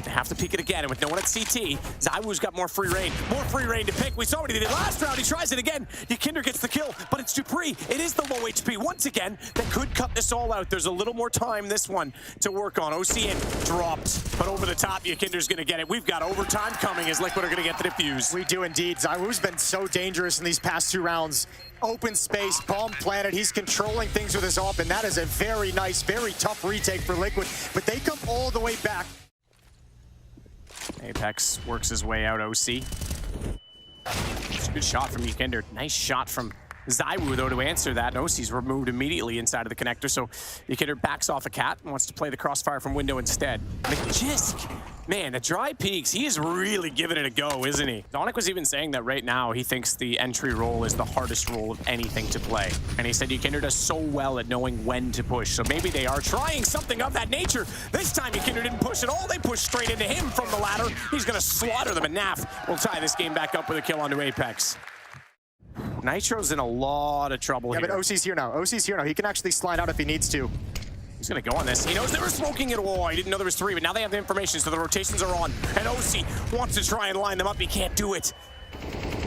They have to peek it again, and with no one at CT, ZywOo's got more free reign to pick. We saw what he did last round. He tries it again. Ykinder gets the kill, but it's dupreeh. It is the low HP once again that could cut this all out. There's a little more time this one to work on. OCN dropped, but over the top, Ykinder's going to get it. We've got overtime coming as Liquid are going to get the defuse. We do indeed. ZywOo's been so dangerous in these past 2 rounds. Open space, bomb planted. He's controlling things with his AWP, and that is a very nice, very tough retake for Liquid, but they come all the way back. Apex works his way out, OC. It's a good shot from Ykinder. Nice shot from ZywOo, though, to answer that. And OC's removed immediately inside of the connector, so Ykinder backs off a cat and wants to play the crossfire from window instead. Magisk, man, the dry peaks, he is really giving it a go, isn't he? Zonic was even saying that right now he thinks the entry role is the hardest role of anything to play. And he said Ykinder does so well at knowing when to push, so maybe they are trying something of that nature. This time Ykinder didn't push at all. They pushed straight into him from the ladder. He's going to slaughter them, and Naf will tie this game back up with a kill onto Apex. Nitro's in a lot of trouble here. Yeah, but OC's here now. OC's here now. He can actually slide out if he needs to. He's going to go on this. He knows they were smoking it. Oh, he didn't know there was 3, but now they have the information, so the rotations are on. And OC wants to try and line them up. He can't do it.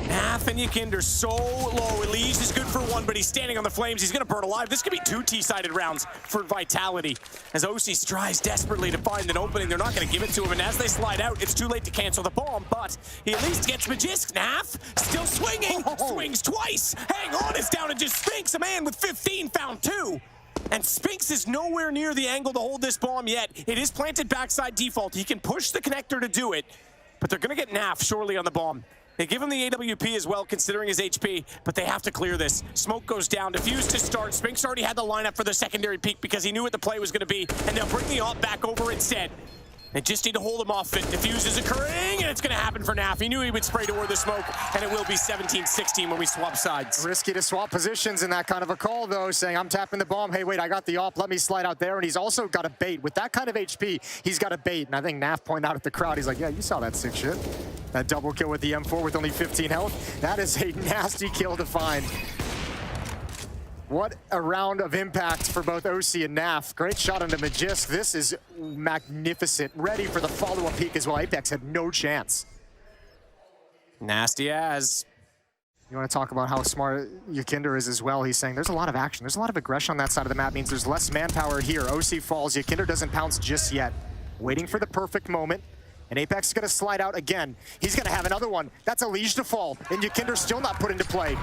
Naf and Ykinder so low. Elise is good for 1, but he's standing on the flames. He's going to burn alive. This could be 2 T-sided rounds for Vitality. As OC tries desperately to find an opening, they're not going to give it to him. And as they slide out, it's too late to cancel the bomb, but he at least gets Magisk. Naf still swinging. Swings twice. Hang on, it's down to just Spinks. A man with 15 found 2. And Spinks is nowhere near the angle to hold this bomb yet. It is planted backside default. He can push the connector to do it, but they're going to get Naf surely on the bomb. They give him the AWP as well, considering his HP, but they have to clear this. Smoke goes down, defuse to start. Spinks already had the lineup for the secondary peek because he knew what the play was going to be, and they'll bring the AWP back over instead. They just need to hold him off it. Defuse is occurring, and it's going to happen for Naf. He knew he would spray toward the smoke, and it will be 17-16 when we swap sides. Risky to swap positions in that kind of a call, though, saying, I'm tapping the bomb. Hey, wait, I got the AWP. Let me slide out there. And he's also got a bait. With that kind of HP, he's got a bait. And I think Naf pointed out at the crowd, he's like, yeah, you saw that sick shit. That double kill with the M4 with only 15 health. That is a nasty kill to find. What a round of impact for both OC and Naf. Great shot onto Magisk. This is magnificent. Ready for the follow-up peek as well. Apex had no chance. Nasty as. You want to talk about how smart Ykinder is as well. He's saying there's a lot of action. There's a lot of aggression on that side of the map. Means there's less manpower here. OC falls. Ykinder doesn't pounce just yet. Waiting for the perfect moment. And Apex is going to slide out again. He's going to have another one. That's a liege to fall. And Ykinder's still not put into play.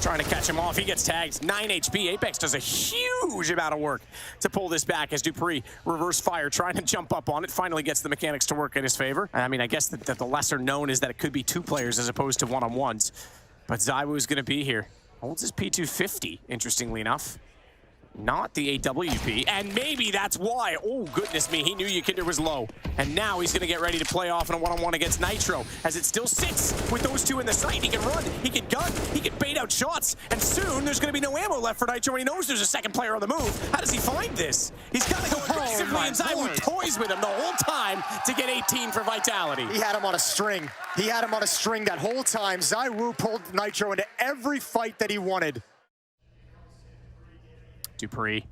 Trying to catch him off. He gets tagged. 9 HP. Apex does a huge amount of work to pull this back as dupreeh reverse fire, trying to jump up on it. Finally gets the mechanics to work in his favor. I mean, I guess that the lesser known is that it could be 2 players as opposed to one-on-ones. But ZywOo is going to be here. Holds his P250, interestingly enough. Not the AWP, and maybe that's why. Oh, goodness me, he knew Ykinder was low. And now he's going to get ready to play off in a one-on-one against Nitro, as it still sits with those 2 in the sight. He can run, he can gun, he can bait out shots, and soon there's going to be no ammo left for Nitro, and he knows there's a second player on the move. How does he find this? He's got to go aggressively, and ZywOo toys with him the whole time to get 18 for Vitality. He had him on a string. He had him on a string that whole time. ZywOo pulled Nitro into every fight that he wanted. dupreeh.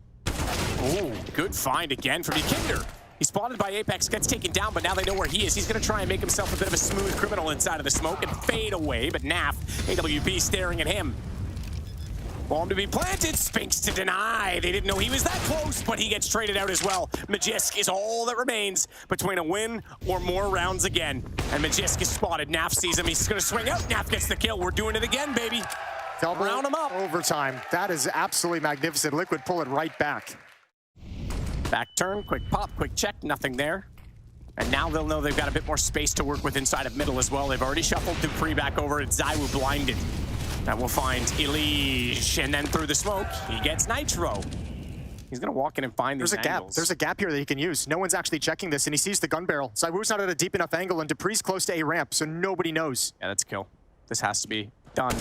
Oh, good find again from Ykinder. He's spotted by Apex, gets taken down, but now they know where he is. He's going to try and make himself a bit of a smooth criminal inside of the smoke and fade away, but Naf, AWP staring at him. Bomb to be planted, Spinks to deny. They didn't know he was that close, but he gets traded out as well. Magisk is all that remains between a win or more rounds again. And Magisk is spotted. Naf sees him. He's going to swing out. Naf gets the kill. We're doing it again, baby. Double Round him up. overtime. That is absolutely magnificent. Liquid pull it right back. Back turn, quick pop, quick check, nothing there. And now they'll know they've got a bit more space to work with inside of middle as well. They've already shuffled Dupree back over and ZywOo blinded. That will find Elige, and then through the smoke, he gets Nitro. He's gonna walk in and find these angles. There's a gap here that he can use. No one's actually checking this, and he sees the gun barrel. ZywOo's not at a deep enough angle, and Dupree's close to A ramp, so nobody knows. Yeah, that's a kill. This has to be done.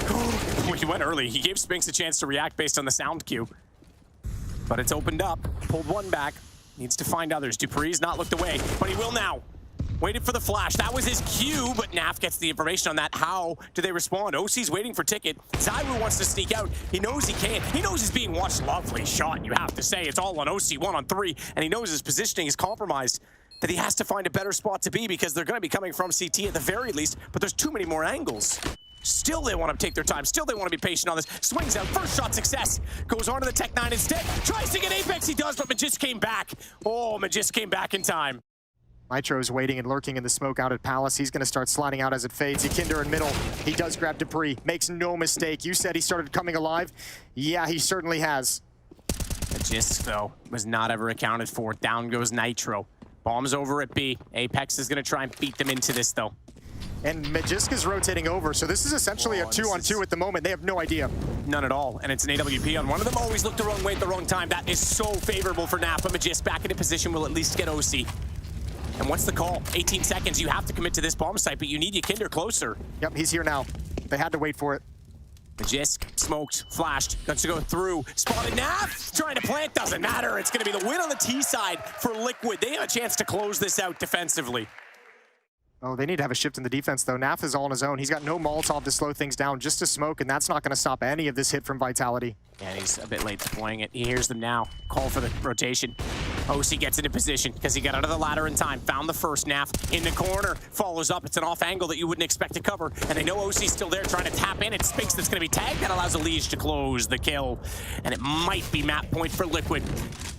He went early. He gave Spinks a chance to react based on the sound cue. But it's opened up, pulled one back. Needs to find others. Dupree's not looked away, but he will now. Waited for the flash. That was his cue, but Naf gets the information on that. How do they respond? OC's waiting for Ticket. ZywOo wants to sneak out. He knows he can't. He knows he's being watched. Lovely shot, you have to say. It's all on OC, 1-on-3, and he knows his positioning is compromised, that he has to find a better spot to be because they're going to be coming from CT at the very least, but there's too many more angles. Still they want to take their time. Still they want to be patient on this. Swings out. First shot success. Goes on to the Tech 9 instead. Tries to get Apex. He does, but Magisk came back. Oh, Magisk came back in time. Nitro's waiting and lurking in the smoke out at Palace. He's going to start sliding out as it fades. Yikinder in middle. He does grab Dupree. Makes no mistake. You said he started coming alive. Yeah, he certainly has. Magisk, though, was not ever accounted for. Down goes Nitro. Bombs over at B. Apex is going to try and beat them into this, though. And Magisk is rotating over, so this is essentially a 2-on-2 at the moment. They have no idea. None at all, and it's an AWP on one of them. Always looked the wrong way at the wrong time. That is so favorable for Naf, but Magisk back into position will at least get OC. And what's the call? 18 seconds. You have to commit to this bomb site, but you need Yikinder closer. Yep, he's here now. They had to wait for it. Magisk, smoked, flashed, got to go through. Spotted Naf, trying to plant, doesn't matter. It's going to be the win on the T side for Liquid. They have a chance to close this out defensively. Oh, they need to have a shift in the defense, though. Naf is all on his own. He's got no Molotov to slow things down, just to smoke, and that's not going to stop any of this hit from Vitality. Yeah, he's a bit late deploying it. He hears them now. Call for the rotation. OC gets into position because he got out of the ladder in time. Found the first. Naf in the corner. Follows up. It's an off angle that you wouldn't expect to cover. And they know OC's still there trying to tap in. It's Spinks that's going to be tagged. That allows Elige to close the kill. And it might be map point for Liquid.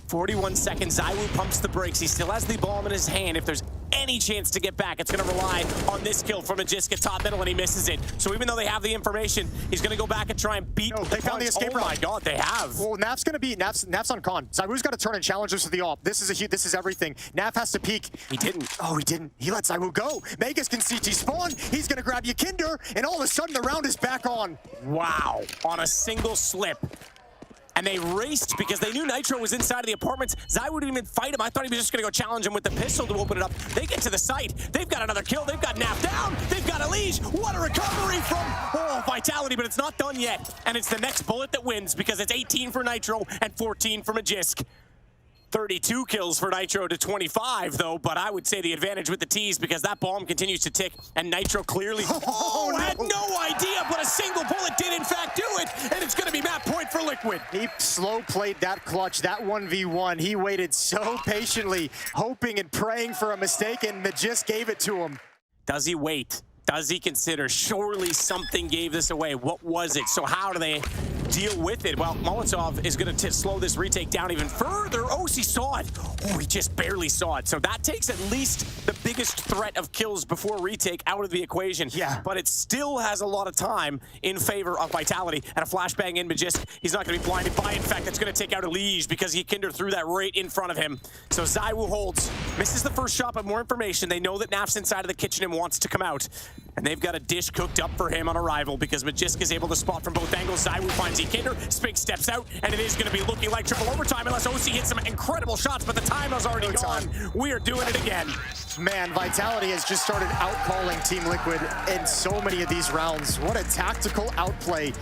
41 seconds. ZywOo pumps the brakes. He still has the bomb in his hand. If there's any chance to get back, it's going to rely on this kill from Magisk at top middle, and he misses it. So even though they have the information, he's going to go back and try and beat. No, they found the escape route. Oh my God, they have. Well, Naf's going to be Naf's on con. ZywOo's got to turn and challenge this with the op. This is everything. Naf has to peek. He didn't. Oh, he didn't. He let ZywOo go. Megas can CT spawn. He's going to grab Yikinder, and all of a sudden the round is back on. Wow, on a single slip. And they raced because they knew Nitro was inside of the apartments. ZywOo didn't even fight him. I thought he was just going to go challenge him with the pistol to open it up. They get to the site. They've got another kill. They've got Naf down. They've got Elige. What a recovery from Vitality, but it's not done yet. And it's the next bullet that wins because it's 18 for Nitro and 14 for Magisk. 32 kills for Nitro to 25, though, but I would say the advantage with the T's because that bomb continues to tick, and Nitro clearly had no idea, but a single bullet did in fact do it, and it's going to be map point for Liquid. He slow played that clutch, that 1v1. He waited so patiently, hoping and praying for a mistake, and Magisk gave it to him. Does he wait? Does he consider? Surely something gave this away. What was it? So how do they deal with it? Well, Molotov is going to slow this retake down even further. OC saw it. Oh, he just barely saw it. So that takes at least the biggest threat of kills before retake out of the equation. Yeah. But it still has a lot of time in favor of Vitality. And a flashbang in Magisk. He's not going to be blinded by. In fact, it's going to take out Elige because Yikinder threw that right in front of him. So ZywOo holds. Misses the first shot, but more information. They know that Naf's inside of the kitchen and wants to come out. And they've got a dish cooked up for him on arrival because Magisk is able to spot from both angles. ZywOo finds Yikinder, Spinks steps out, and it is going to be looking like triple overtime unless OC hits some incredible shots, but the time has already gone. We are doing it again. Man, Vitality has just started outcalling Team Liquid in so many of these rounds. What a tactical outplay.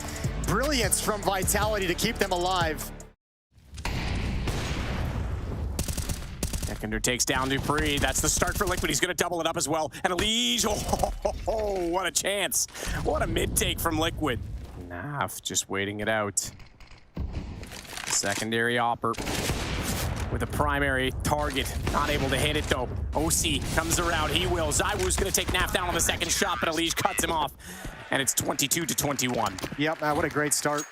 Brilliance from Vitality to keep them alive. Yikinder takes down Dupree. That's the start for Liquid. He's going to double it up as well. And Elige, oh, what a chance. What a mid-take from Liquid. Naf just waiting it out. Secondary opper with a primary target. Not able to hit it, though. OC comes around. He will. ZywOo's going to take Naf down on the second shot, but Elige cuts him off. And it's 22-21. Yep, what a great start.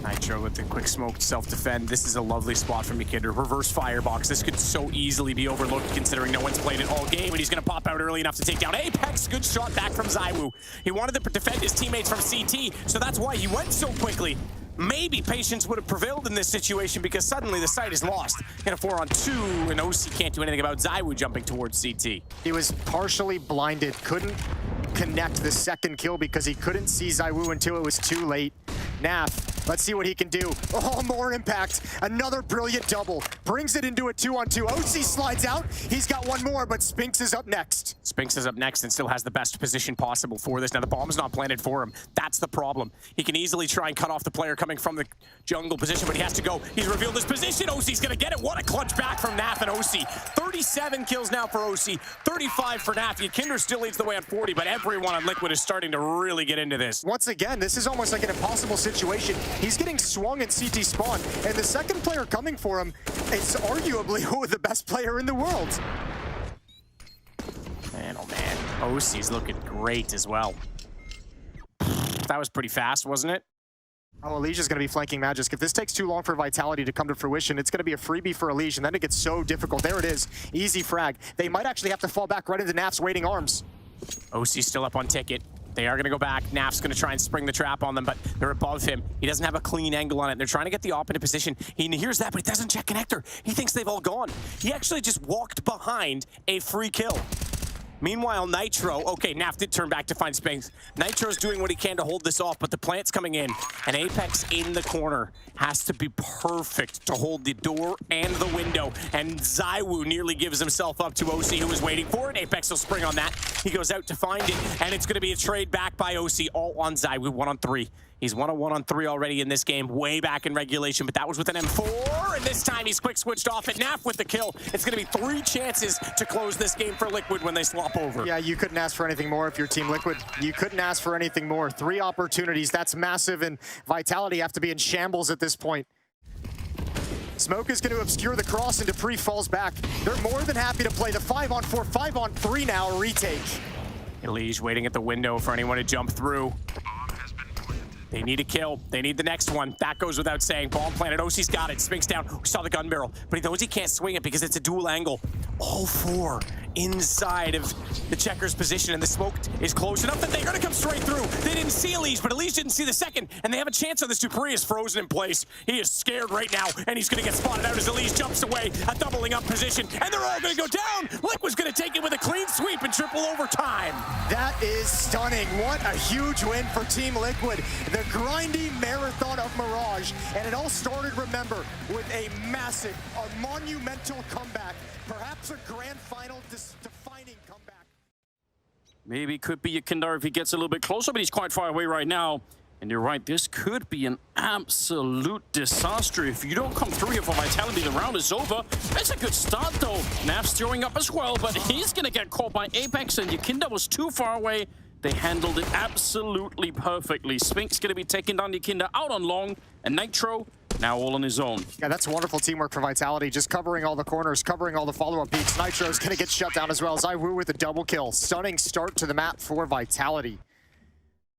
Nitro with the quick smoke self-defend. This is a lovely spot from Ekinder. Reverse firebox. This could so easily be overlooked considering no one's played it all game, and he's going to pop out early enough to take down Apex. Good shot back from ZywOo. He wanted to defend his teammates from CT, so that's why he went so quickly. Maybe patience would have prevailed in this situation because suddenly the site is lost. In a 4-on-2, and OC can't do anything about ZywOo jumping towards CT. He was partially blinded, couldn't connect the second kill because he couldn't see ZywOo until it was too late. Naf, let's see what he can do. Oh, more impact. Another brilliant double. Brings it into a 2-on-2. OC slides out. He's got one more, but Spinks is up next. Spinks is up next and still has the best position possible for this. Now, the bomb's not planted for him. That's the problem. He can easily try and cut off the player coming from the jungle position, but he has to go. He's revealed his position. OC's going to get it. What a clutch back from Naf and OC. 37 kills now for OC, 35 for Naf. Ekinder still leads the way on 40, but everyone on Liquid is starting to really get into this. Once again, this is almost like an impossible situation. He's getting swung in CT spawn, and the second player coming for him is arguably the best player in the world. Man, oh man, OC's looking great as well. That was pretty fast, wasn't it? Oh, Alicia's going to be flanking Magisk. If this takes too long for Vitality to come to fruition, it's going to be a freebie for Alicia, and then it gets so difficult. There it is. Easy frag. They might actually have to fall back right into Naf's waiting arms. OC's still up on ticket. They are going to go back. Naf's going to try and spring the trap on them, but they're above him. He doesn't have a clean angle on it. They're trying to get the op into position. He hears that, but he doesn't check connector. He thinks they've all gone. He actually just walked behind a free kill. Meanwhile, Nitro, okay, Naf did turn back to find Spinks. Nitro's doing what he can to hold this off, but the plant's coming in, and Apex in the corner has to be perfect to hold the door and the window, and ZywOo nearly gives himself up to OC, who was waiting for it. Apex will spring on that. He goes out to find it, and it's going to be a trade back by OC, all on ZywOo, 1-on-3. He's 1-on-1-on-3 already in this game, way back in regulation, but that was with an M4, and this time he's quick switched off at Naf with the kill. It's going to be 3 chances to close this game for Liquid when they slop over. Yeah, you couldn't ask for anything more if you're Team Liquid. You couldn't ask for anything more. 3 opportunities, that's massive, and Vitality have to be in shambles at this point. Smoke is going to obscure the cross, and Dupree falls back. They're more than happy to play the 5-on-4, 5-on-3 now retake. Elige waiting at the window for anyone to jump through. They need a kill. They need the next one. That goes without saying. Bomb planted. OC's got it. Spinks down. We saw the gun barrel. But he knows he can't swing it because it's a dual angle. All 4 inside of the checker's position, and the smoke is close enough that they're going to come straight through. They didn't see Elige, but Elige didn't see the second, and they have a chance on this. Dupree is frozen in place. He is scared right now, and he's going to get spotted out as Elige jumps away, a doubling up position, and they're all going to go down. Liquid's going to take it with a clean sweep and triple overtime. That is stunning. What a huge win for Team Liquid. The grindy marathon of Mirage, and it all started, remember, with a massive, a monumental comeback. Perhaps a grand final defining comeback. Maybe could be Ekinder if he gets a little bit closer, but he's quite far away right now. And you're right, this could be an absolute disaster. If you don't come through here for Vitality, the round is over. That's a good start, though. Naf's throwing up as well, but he's going to get caught by Apex, and Ekinder was too far away. They handled it absolutely perfectly. Spinks going to be taking down Ekinder out on long, and Nitro now all on his own. Yeah, that's wonderful teamwork for Vitality, just covering all the corners, covering all the follow-up peaks. Nitro's going to get shut down as well. ZywOo with a double kill. Stunning start to the map for Vitality.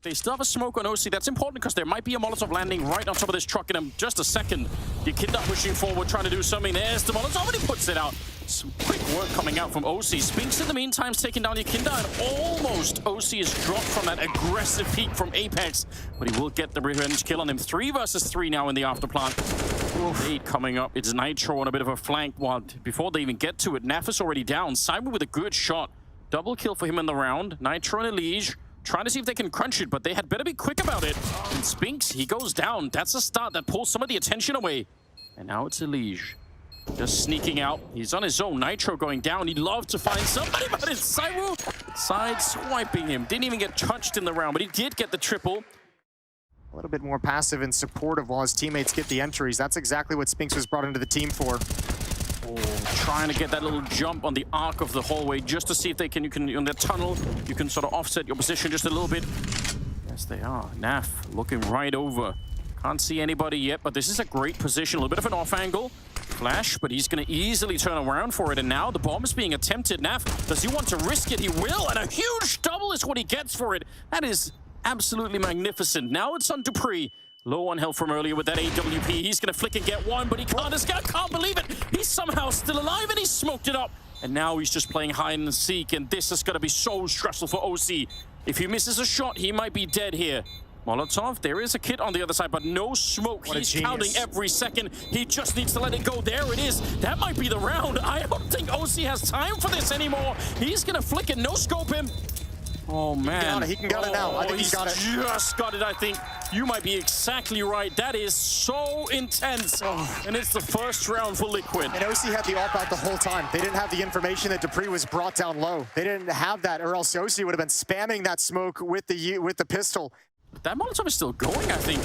They still have a smoke on OC. That's important because there might be a Molotov landing right on top of this truck in just a second. Ekinder pushing forward, trying to do something. There's the Molotov, and he puts it out. Some quick work coming out from OC. Spinks in the meantime is taking down Ekinder, and almost OC is dropped from that aggressive peak from Apex, but he will get the revenge kill on him. 3 versus 3 now in the afterplant. 8 coming up. It's Nitro on a bit of a flank. While before they even get to it, Naf is already down. Cyber with a good shot. Double kill for him in the round. Nitro and Elige trying to see if they can crunch it, but they had better be quick about it. And Spinks, he goes down. That's a start that pulls some of the attention away. And now it's Elige. Just sneaking out. He's on his own. Nitro going down. He'd love to find somebody, but it's ZywOo side swiping him. Didn't even get touched in the round, but he did get the triple. A little bit more passive and supportive while his teammates get the entries. That's exactly what Spinks was brought into the team for. Trying to get that little jump on the arc of the hallway just to see if they can, on the tunnel, you can sort of offset your position just a little bit. Yes, they are. Naf looking right over. Can't see anybody yet, but this is a great position. A little bit of an off angle. Flash, but he's going to easily turn around for it. And now the bomb is being attempted. Naf, does he want to risk it? He will, and a huge double is what he gets for it. That is absolutely magnificent. Now it's on Dupree. Low on health from earlier with that AWP. He's going to flick and get one, but he can't escape. Can't believe it. He's somehow still alive, and he smoked it up. And now he's just playing hide and seek, and this is going to be so stressful for OC. If he misses a shot, he might be dead here. Molotov, there is a kit on the other side, but no smoke. He's counting every second. He just needs to let it go. There it is. That might be the round. I don't think OC has time for this anymore. He's going to flick and no-scope him. Oh, man. He can get it now. I think he's got it. Just got it, I think. You might be exactly right. That is so intense. And it's the first round for Liquid. And OC had the AWP out the whole time. They didn't have the information that dupreeh was brought down low. They didn't have that, or else OC would have been spamming that smoke with the pistol. That Molotov is still going, I think.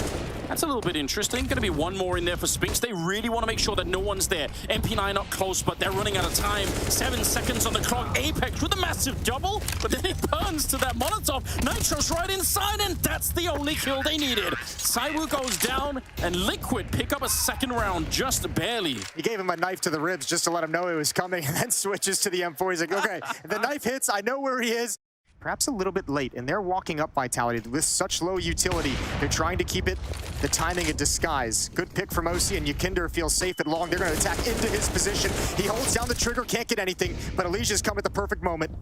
That's a little bit interesting. Going to be one more in there for Spinks. They really want to make sure that no one's there. MP9 not close, but they're running out of time. 7 seconds on the clock. Apex with a massive double, but then it burns to that Molotov. Nitro's right inside, and that's the only kill they needed. Saiwu goes down, and Liquid pick up a second round, just barely. He gave him a knife to the ribs just to let him know it was coming, and then switches to the M4. He's like, okay, if the knife hits, I know where he is. Perhaps a little bit late, and they're walking up Vitality with such low utility. They're trying to keep it the timing a disguise. Good pick from OC, and Yakinder feels safe at long. They're going to attack into his position. He holds down the trigger, can't get anything, but Elijah's come at the perfect moment.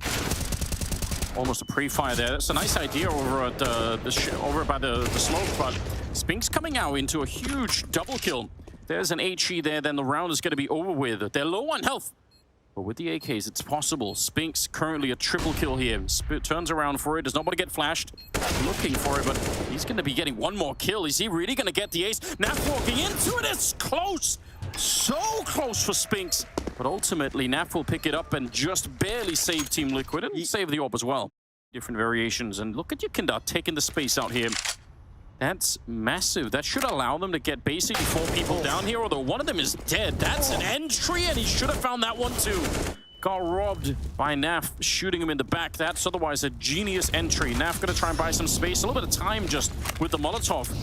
Almost a pre-fire there. That's a nice idea over at over by the smoke, but Spinks coming out into a huge double kill. There's an HE there, then the round is going to be over with. They're low on health. But with the AKs, it's possible. Spinks currently a triple kill here. Turns around for it, does not want to get flashed. Looking for it, but he's going to be getting one more kill. Is he really going to get the ace? Naf walking into it, it's close! So close for Spinks. But ultimately, Naf will pick it up and just barely save Team Liquid and save the AWP as well. Different variations, and look at Yakinder taking the space out here. That's massive. That should allow them to get basically 4 people down here, although one of them is dead. That's an entry, and he should have found that one too. Got robbed by Naf, shooting him in the back. That's otherwise a genius entry. Naf gonna try and buy some space, a little bit of time just with the Molotov.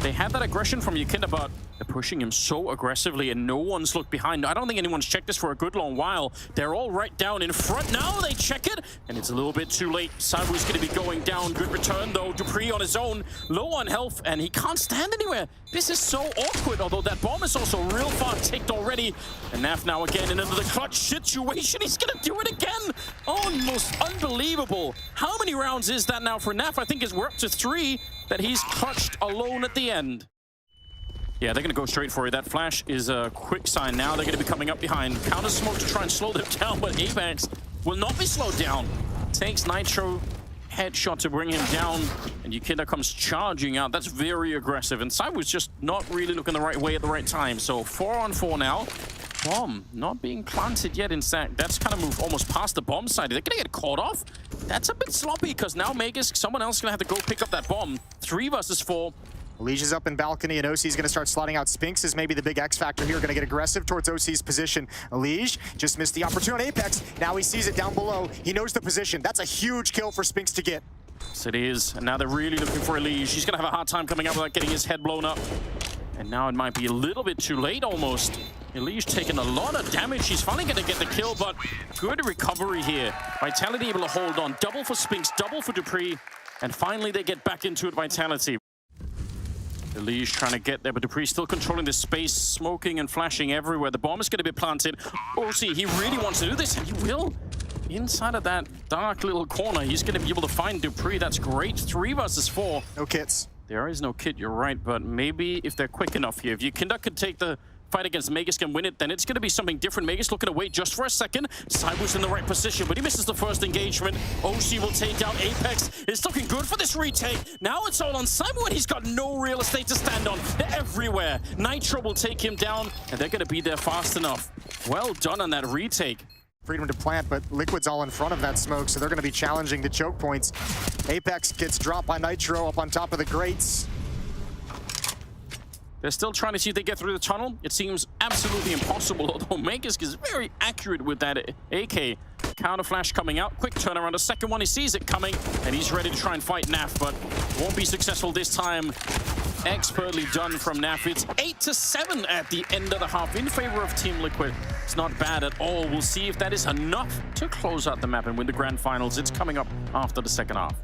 They had that aggression from Yakinder, but they're pushing him so aggressively and no one's looked behind. I don't think anyone's checked this for a good long while. They're all right down in front. Now they check it, and it's a little bit too late. Saiwu's going to be going down. Good return, though. dupreeh on his own, low on health, and he can't stand anywhere. This is so awkward, although that bomb is also real far ticked already. And Naf now again in another clutch situation. He's going to do it again. Almost unbelievable. How many rounds is that now for Naf? I think we're up to 3 that he's clutched alone at the end. Yeah, they're going to go straight for it. That flash is a quick sign. Now they're going to be coming up behind. Counter smoke to try and slow them down, but Apex will not be slowed down. Takes Nitro headshot to bring him down, and Yakinder comes charging out. That's very aggressive, and Saiwu's just not really looking the right way at the right time. So 4 on 4 now. Bomb not being planted yet. In fact, that's kind of moved almost past the bomb side. They're going to get caught off. That's a bit sloppy because now Magisk, someone else is going to have to go pick up that bomb. 3 versus 4. Elijah's up in balcony, and OC's going to start slotting out. Spinks is maybe the big X factor here. Going to get aggressive towards OC's position. Elijah just missed the opportunity on Apex. Now he sees it down below. He knows the position. That's a huge kill for Spinks to get. Yes, it is. And now they're really looking for Elijah. He's going to have a hard time coming up without getting his head blown up. And now it might be a little bit too late almost. Elijah taking a lot of damage. He's finally going to get the kill, but good recovery here. Vitality able to hold on. Double for Spinks, double for dupreeh. And finally they get back into it, Vitality. Elijah trying to get there, but dupreeh still controlling the space, smoking and flashing everywhere. The bomb is going to be planted. OC, he really wants to do this, and he will. Inside of that dark little corner, he's going to be able to find dupreeh. That's great. 3 versus 4. No kits. There is no kit, you're right, but maybe if they're quick enough here, if Yakinder could take the fight against Magisk and win it, then it's going to be something different. Magisk looking to wait just for a second. Saiwu's in the right position, but he misses the first engagement. OC will take down Apex. It's looking good for this retake. Now it's all on Saiwu, and he's got no real estate to stand on. They're everywhere. Nitro will take him down, and they're going to be there fast enough. Well done on that retake. Freedom to plant, but Liquid's all in front of that smoke, so they're going to be challenging the choke points. Apex gets dropped by Nitro up on top of the grates. They're still trying to see if they get through the tunnel. It seems absolutely impossible, although Magisk is very accurate with that AK. Counter flash coming out. Quick turnaround. A second one. He sees it coming, and he's ready to try and fight Naf, but won't be successful this time. Expertly done from Naf. It's 8-7 at the end of the half in favor of Team Liquid. It's not bad at all. We'll see if that is enough to close out the map and win the grand finals. It's coming up after the second half.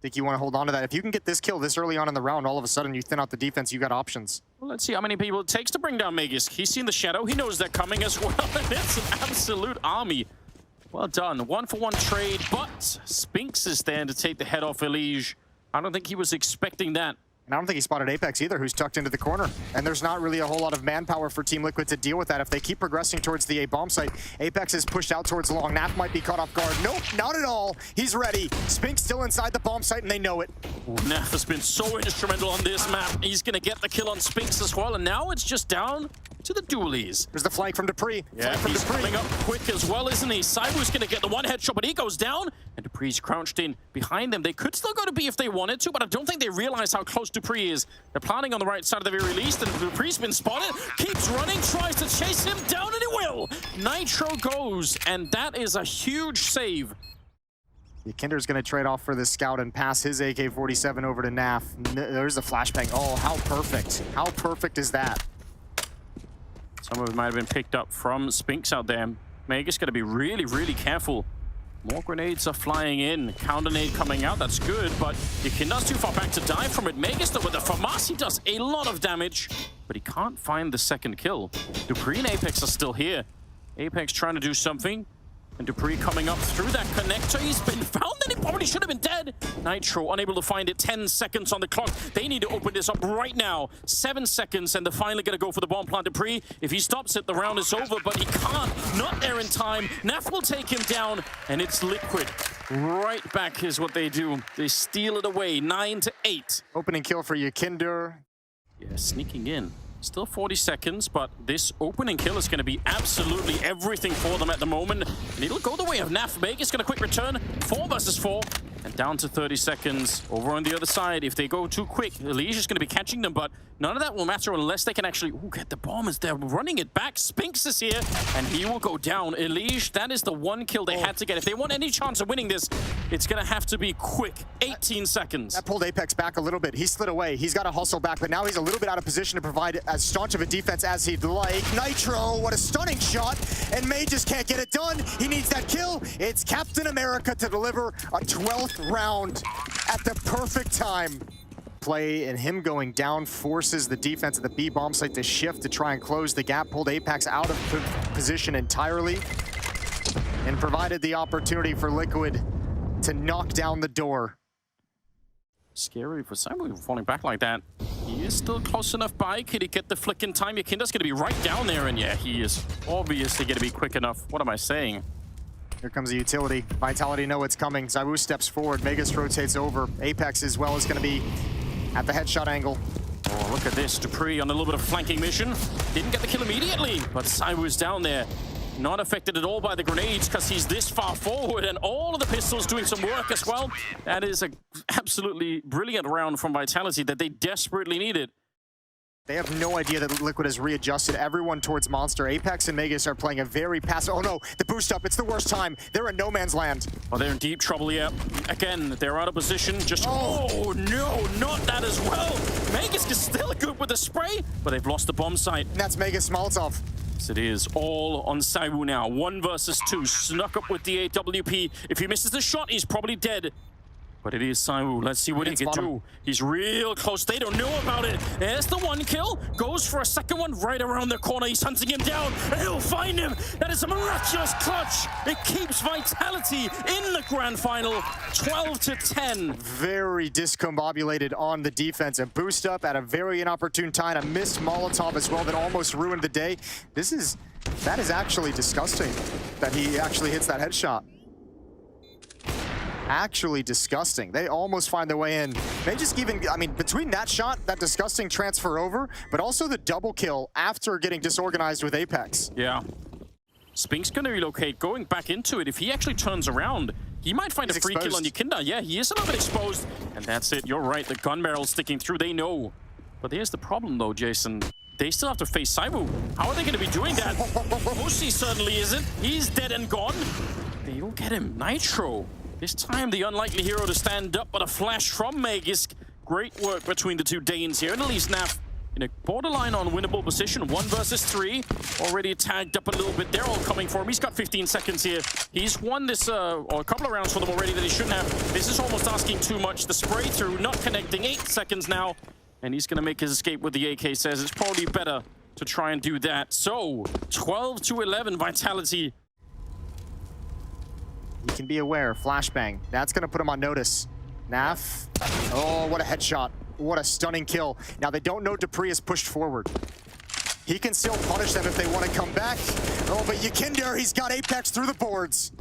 think you want to hold on to that. If you can get this kill this early on in the round, all of a sudden you thin out the defense, you got options. Well, let's see how many people it takes to bring down Magisk. He's seen the shadow. He knows they're coming as well. And it's an absolute army. Well done. 1-for-1 trade, but Spinks is there to take the head off Elige. I don't think he was expecting that. And I don't think he spotted Apex either, who's tucked into the corner. And there's not really a whole lot of manpower for Team Liquid to deal with that. If they keep progressing towards the A bomb site, Apex is pushed out towards long. Naf might be caught off guard. Nope, not at all. He's ready. Spinks still inside the bomb site, and they know it. Naf has been so instrumental on this map. He's going to get the kill on Spinks as well, and now it's just down to the dualies. There's the flank from Dupree. Yeah, he's coming up quick as well, isn't he? Saibu's going to get the one headshot, but he goes down, and Dupree's crouched in behind them. They could still go to B if they wanted to, but I don't think they realize how close Dupree is. They're planning on the right side of the very least, and Dupree's been spotted. Keeps running, tries to chase him down, and he will. Nitro goes, and that is a huge save. Kinder's going to trade off for the scout and pass his AK-47 over to Naf. There's the flashbang. Oh, how perfect. How perfect is that? Some of it might have been picked up from Spinks out there. Magisk got to be really, really careful. More grenades are flying in. Counter nade coming out, that's good, but Yekinda's too far back to die from it. Magisk, though, with the FAMAS, he does a lot of damage, but he can't find the second kill. Dupree and Apex are still here. Apex trying to do something, and Dupree coming up through that connector. He's been found, and he probably should have been dead. Nitro unable to find it. 10 seconds on the clock. They need to open this up right now. 7 seconds, and they're finally going to go for the bomb plant. Dupree, if he stops it, the round is over, but he can't. Not there in time. Naf will take him down, and it's Liquid. Right back is what they do. They steal it away, 9-8. Opening kill for Yekinder. Yeah, sneaking in. Still 40 seconds, but this opening kill is going to be absolutely everything for them at the moment. And it'll go the way of Naf. Vegas going to quick return. 4 versus 4. And down to 30 seconds. Over on the other side, if they go too quick, Elige is going to be catching them, but none of that will matter unless they can actually get the bomb as they're running it back. Spinks is here, and he will go down. Elige, that is the one kill they had to get. If they want any chance of winning this, it's going to have to be quick. 18 seconds. That pulled Apex back a little bit. He slid away. He's got to hustle back, but now he's a little bit out of position to provide as staunch of a defense as he'd like. Nitro, what a stunning shot, and May just can't get it done. He needs that kill. It's Captain America to deliver a 12th round at the perfect time. Play and him going down forces the defense at the B bomb site to shift to try and close the gap, pulled Apex out of position entirely, and provided the opportunity for Liquid to knock down the door. Scary for Simon falling back like that. He is still close enough by. Could he get the flick in time? Yekinda's going to be right down there, and yeah, he is obviously going to be quick enough. What am I saying? Here comes the utility. Vitality know it's coming. Zawu steps forward. Vegas rotates over. Apex as well is going to be at the headshot angle. Oh, look at this. Dupree on a little bit of flanking mission. Didn't get the kill immediately, but Saiwu's down there. Not affected at all by the grenades because he's this far forward, and all of the pistols doing some work as well. That is an absolutely brilliant round from Vitality that they desperately needed. They have no idea that Liquid has readjusted everyone towards Monster. Apex and Magus are playing a very passive... Oh no, the boost up, it's the worst time. They're in no man's land. Oh, they're in deep trouble, yeah. Again, they're out of position. Just... Oh, no, not that as well. Magus is still good with the spray, but they've lost the bomb site. And that's Magus Molotov. Yes, it is. All on Saiwu now. 1 versus 2. Snuck up with the AWP. If he misses the shot, he's probably dead. But it is Saiwu. Let's see what he can do. He's real close. They don't know about it. There's the one kill. Goes for a second one right around the corner. He's hunting him down, and he'll find him. That is a miraculous clutch. It keeps Vitality in the grand final. 12-10. Very discombobulated on the defense. A boost up at a very inopportune time. A missed Molotov as well that almost ruined the day. That is actually disgusting that he actually hits that headshot. Actually disgusting. They almost find their way in. They just even, I mean, between that shot, that disgusting transfer over, but also the double kill after getting disorganized with Apex. Yeah. Spink's gonna relocate, going back into it. If he actually turns around, he might find a free kill on Yekinda. Yeah, he is a little bit exposed. And that's it, you're right, the gun barrel's sticking through, they know. But here's the problem though, Jason. They still have to face Saiwu. How are they gonna be doing that? Musi certainly isn't. He's dead and gone. They will get him. Nitro. This time, the unlikely hero to stand up, but a flash from Magisk. Great work between the two Danes here, and at least Naf in a borderline unwinnable position. 1 versus 3. Already tagged up a little bit. They're all coming for him. He's got 15 seconds here. He's won this, or a couple of rounds for them already that he shouldn't have. This is almost asking too much. The spray through, not connecting. 8 seconds now. And he's going to make his escape with the AK. Says it's probably better to try and do that. So, 12-11 Vitality. He can be aware. Flashbang. That's going to put him on notice. Naf. Oh, what a headshot. What a stunning kill. Now, they don't know dupreeh is pushed forward. He can still punish them if they want to come back. Oh, but Yakinder, he's got Apex through the boards.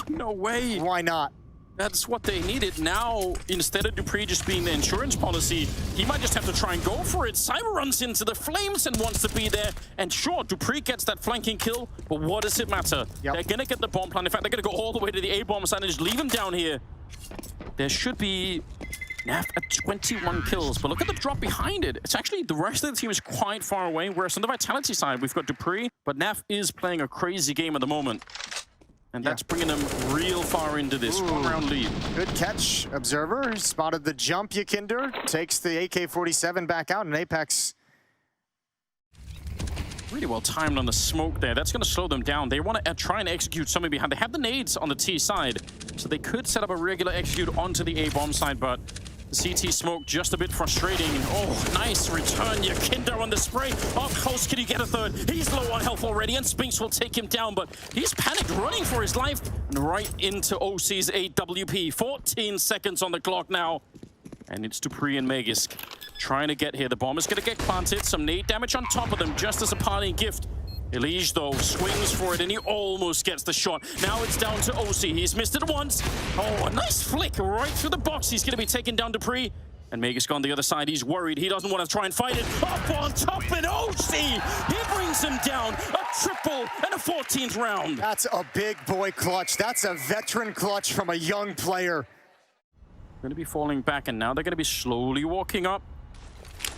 No way. Why not? That's what they needed. Now, instead of dupreeh just being the insurance policy, he might just have to try and go for it. Cyber runs into the flames and wants to be there. And sure, dupreeh gets that flanking kill, but what does it matter? Yep. They're going to get the bomb plan. In fact, they're going to go all the way to the A-bomb side and just leave him down here. There should be Naf at 21 kills, but look at the drop behind it. It's actually, the rest of the team is quite far away, whereas on the Vitality side, we've got dupreeh, but Naf is playing a crazy game at the moment. And that's bringing them real far into this. 1-round lead. Good catch, Observer. Spotted the jump, Yakinder. Takes the AK-47 back out, and Apex. Really well timed on the smoke there. That's going to slow them down. They want to try and execute something behind. They have the nades on the T side, so they could set up a regular execute onto the A-bomb side, but the CT smoke just a bit frustrating. Oh, nice return. Yakinder on the spray. Up close, can he get a third? He's low on health already, and Spinks will take him down, but he's panicked, running for his life, and right into OC's 8WP. 14 seconds on the clock now, and it's dupreeh and Magisk trying to get here. The bomb is going to get planted. Some nade damage on top of them, just as a parting gift. Elige, though, swings for it, and he almost gets the shot. Now it's down to OC. He's missed it once. Oh, a nice flick right through the box. He's going to be taking down dupreeh. And Magisk on the other side. He's worried. He doesn't want to try and fight it. Up on top, and OC! He brings him down. A triple and a 14th round. That's a big boy clutch. That's a veteran clutch from a young player. Going to be falling back, and now they're going to be slowly walking up.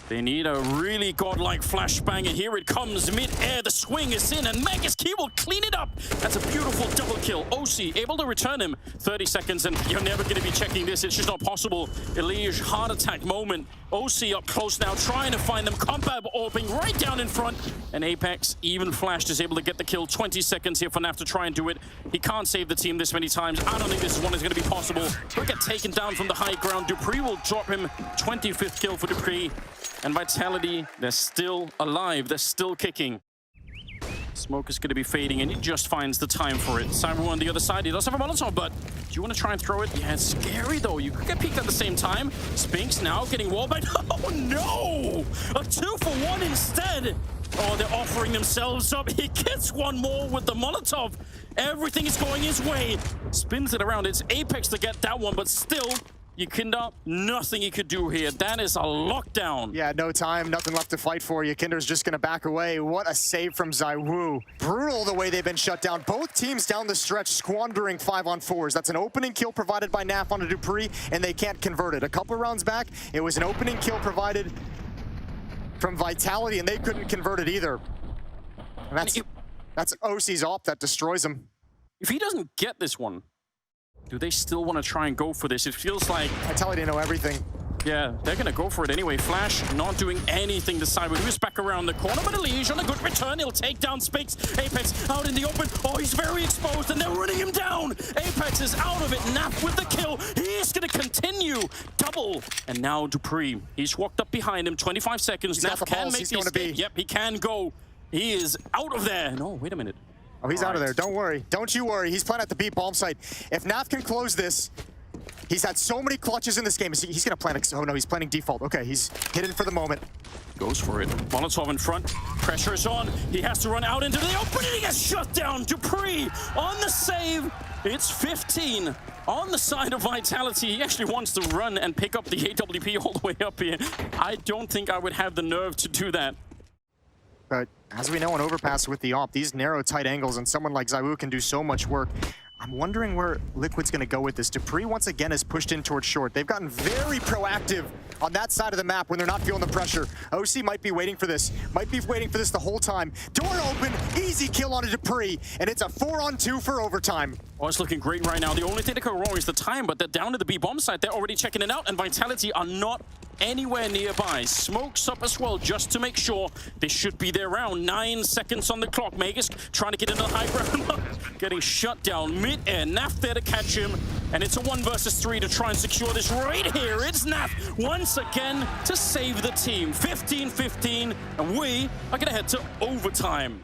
They need a really godlike flashbang, and here it comes mid-air. The swing is in, and Magisk, he will clean it up. That's a beautiful double kill. OC able to return him. 30 seconds, and you're never going to be checking this. It's just not possible. Elige, heart attack moment. OC up close now, trying to find them. Combat orbing right down in front. And Apex, even flashed, is able to get the kill. 20 seconds here for Naf to try and do it. He can't save the team this many times. I don't think this one is going to be possible. He'll get taken down from the high ground. dupreeh will drop him. 25th kill for dupreeh. And Vitality, they're still alive. They're still kicking. Smoke is going to be fading, and he just finds the time for it. Cyber on the other side. He does have a Molotov, but do you want to try and throw it? Yeah, it's scary, though. You could get peeked at the same time. Spinks now getting wallbanged. Oh, no! A 2-for-1 instead. Oh, they're offering themselves up. He gets one more with the Molotov. Everything is going his way. Spins it around. It's Apex to get that one, but still, Yakinder, nothing he could do here. That is a lockdown. Yeah, no time, nothing left to fight for. Yakinder's just going to back away. What a save from ZywOo. Brutal the way they've been shut down. Both teams down the stretch squandering 5-on-4s. That's an opening kill provided by Naf on a dupreeh, and they can't convert it. A couple rounds back, it was an opening kill provided from Vitality, and they couldn't convert it either. And that's OC's op that destroys him. If he doesn't get this one, do they still want to try and go for this? It feels like Vitality know everything. Yeah, they're going to go for it anyway. Flash not doing anything this side. Who's back around the corner, but Elige on a good return. He'll take down Spinks. Apex out in the open. Oh, he's very exposed, and they're running him down. Apex is out of it. Naf with the kill. He's going to continue. Double. And now dupreeh. He's walked up behind him. 25 seconds. Naf can make the escape. Yep, he can go. He is out of there. No, wait a minute. Oh, he's out of there. Don't worry. Don't you worry. He's playing at the B bomb site. If Naf can close this, he's had so many clutches in this game. He's going to plan. Oh, no, he's planning default. Okay, he's hidden for the moment. Goes for it. Molotov in front. Pressure is on. He has to run out into the open, and he gets shut down. dupreeh on the save. It's 15 on the side of Vitality. He actually wants to run and pick up the AWP all the way up here. I don't think I would have the nerve to do that. But as we know on Overpass with the op, these narrow, tight angles, and someone like ZywOo can do so much work. I'm wondering where Liquid's going to go with this. dupreeh, once again, is pushed in towards short. They've gotten very proactive on that side of the map when they're not feeling the pressure. OC might be waiting for this. Might be waiting for this the whole time. Door open, easy kill on a dupreeh, and it's a 4-on-2 for overtime. Oh, it's looking great right now. The only thing that could go wrong is the time, but they're down to the B bomb site. They're already checking it out, and Vitality are not anywhere nearby. Smokes up as well, just to make sure. This should be their round. 9 seconds on the clock. Magisk trying to get into the high ground. Getting shut down mid-air. Naf there to catch him. And it's a 1 versus 3 to try and secure this right here. It's Naf once again to save the team. 15-15, and we are gonna head to overtime.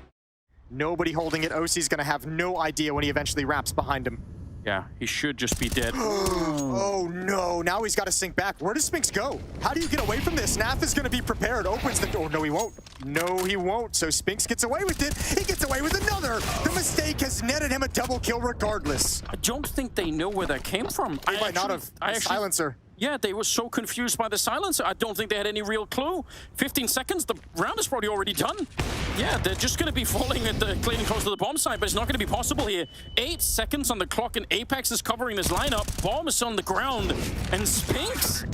Nobody holding it. OC's gonna have no idea when he eventually wraps behind him. Yeah, he should just be dead. Oh no, now he's got to sink back. Where does Spinks go? How do you get away from this? Naf is going to be prepared, opens the door. No, he won't. No, he won't. So Spinks gets away with it. He gets away with another. The mistake has netted him a double kill regardless. I don't think they know where that came from. They might not have. Silencer. Yeah, they were so confused by the silencer. I don't think they had any real clue. 15 seconds, the round is probably already done. Yeah, they're just going to be falling at the cleaning close to the bomb site, but it's not going to be possible here. 8 seconds on the clock, and Apex is covering this lineup. Bomb is on the ground, and Spinks,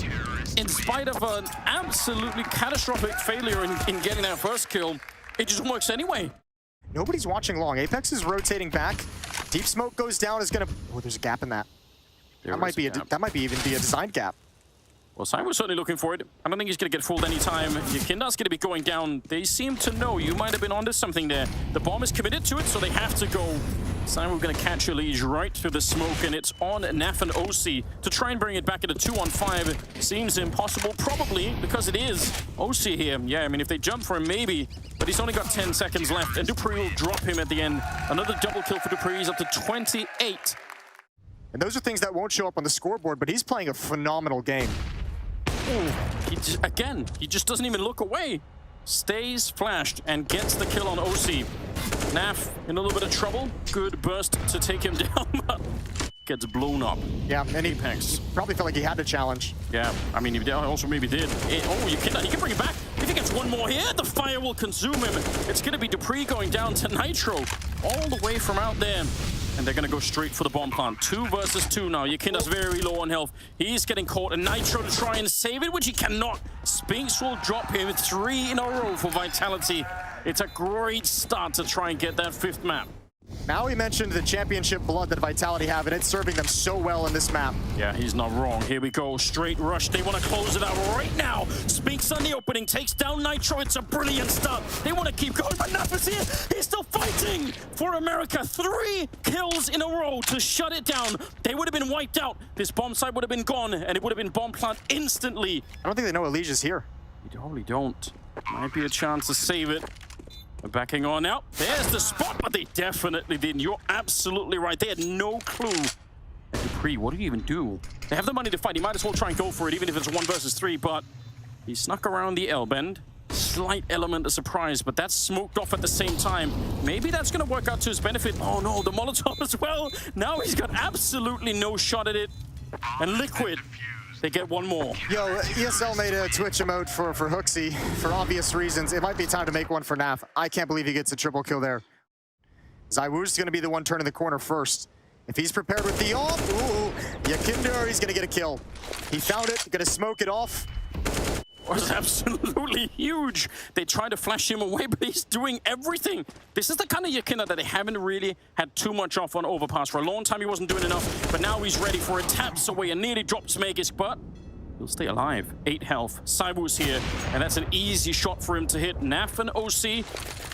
in spite of an absolutely catastrophic failure in getting that first kill, it just works anyway. Nobody's watching long. Apex is rotating back. Deep smoke goes down, is going to... Oh, there's a gap in that. That might be even be a design gap. Well, Cyber's certainly looking for it. I don't think he's going to get fooled anytime. Yakinda's going to be going down. They seem to know you might have been onto something there. The bomb is committed to it, so they have to go. Cyber going to catch a lead right through the smoke, and it's on Naf and OC to try and bring it back into 2-on-5. Seems impossible, probably, because it is OC here. Yeah, I mean, if they jump for him, maybe, but he's only got 10 seconds left, and dupreeh will drop him at the end. Another double kill for dupreeh. He's up to 28. And those are things that won't show up on the scoreboard, but he's playing a phenomenal game. He just doesn't even look away. Stays flashed and gets the kill on OC. Naf in a little bit of trouble. Good burst to take him down, but gets blown up. Yeah, and he probably felt like he had to challenge. Yeah, I mean, he also maybe did. He can bring it back. If he gets one more here, the fire will consume him. It's going to be dupreeh going down to Nitro all the way from out there. And they're going to go straight for the bomb plant. 2 versus 2 now. Yakinda's very low on health. He's getting caught. And Nitro to try and save it, which he cannot. Spinks will drop him. 3 in a row for Vitality. It's a great start to try and get that 5th map. Maui mentioned the championship blood that Vitality have, and it's serving them so well in this map. Yeah, he's not wrong. Here we go. Straight rush. They want to close it out right now. Spinks on the opening. Takes down Nitro. It's a brilliant start. They want to keep going, but Naf is here. He's still fighting for America. 3 kills in a row to shut it down. They would have been wiped out. This bomb site would have been gone, and it would have been bomb plant instantly. I don't think they know Alicia's here. They probably don't. Might be a chance to save it. They're backing on out. There's the spot, but they definitely didn't. You're absolutely right. They had no clue. dupreeh, what do you even do? They have the money to fight. He might as well try and go for it, even if it's 1 versus 3, but he snuck around the L-bend. Slight element of surprise, but that's smoked off at the same time. Maybe that's going to work out to his benefit. Oh no, the Molotov as well. Now he's got absolutely no shot at it. And Liquid, they get one more. Yo, ESL made a Twitch emote for Hooksy for obvious reasons. It might be time to make one for Naf. I can't believe he gets a triple kill there. ZywOo's going to be the one turning the corner first. If he's prepared with the off, ooh, Yakinda, he's going to get a kill. He found it, going to smoke it off. Was absolutely huge. They tried to flash him away, but he's doing everything. This is the kind of Yakinda that they haven't really had too much off on Overpass. For a long time, he wasn't doing enough, but now he's ready for it. Taps away and nearly drops Magisk, but he'll stay alive. 8 health. ZywOo's here, and that's an easy shot for him to hit. Naf and OC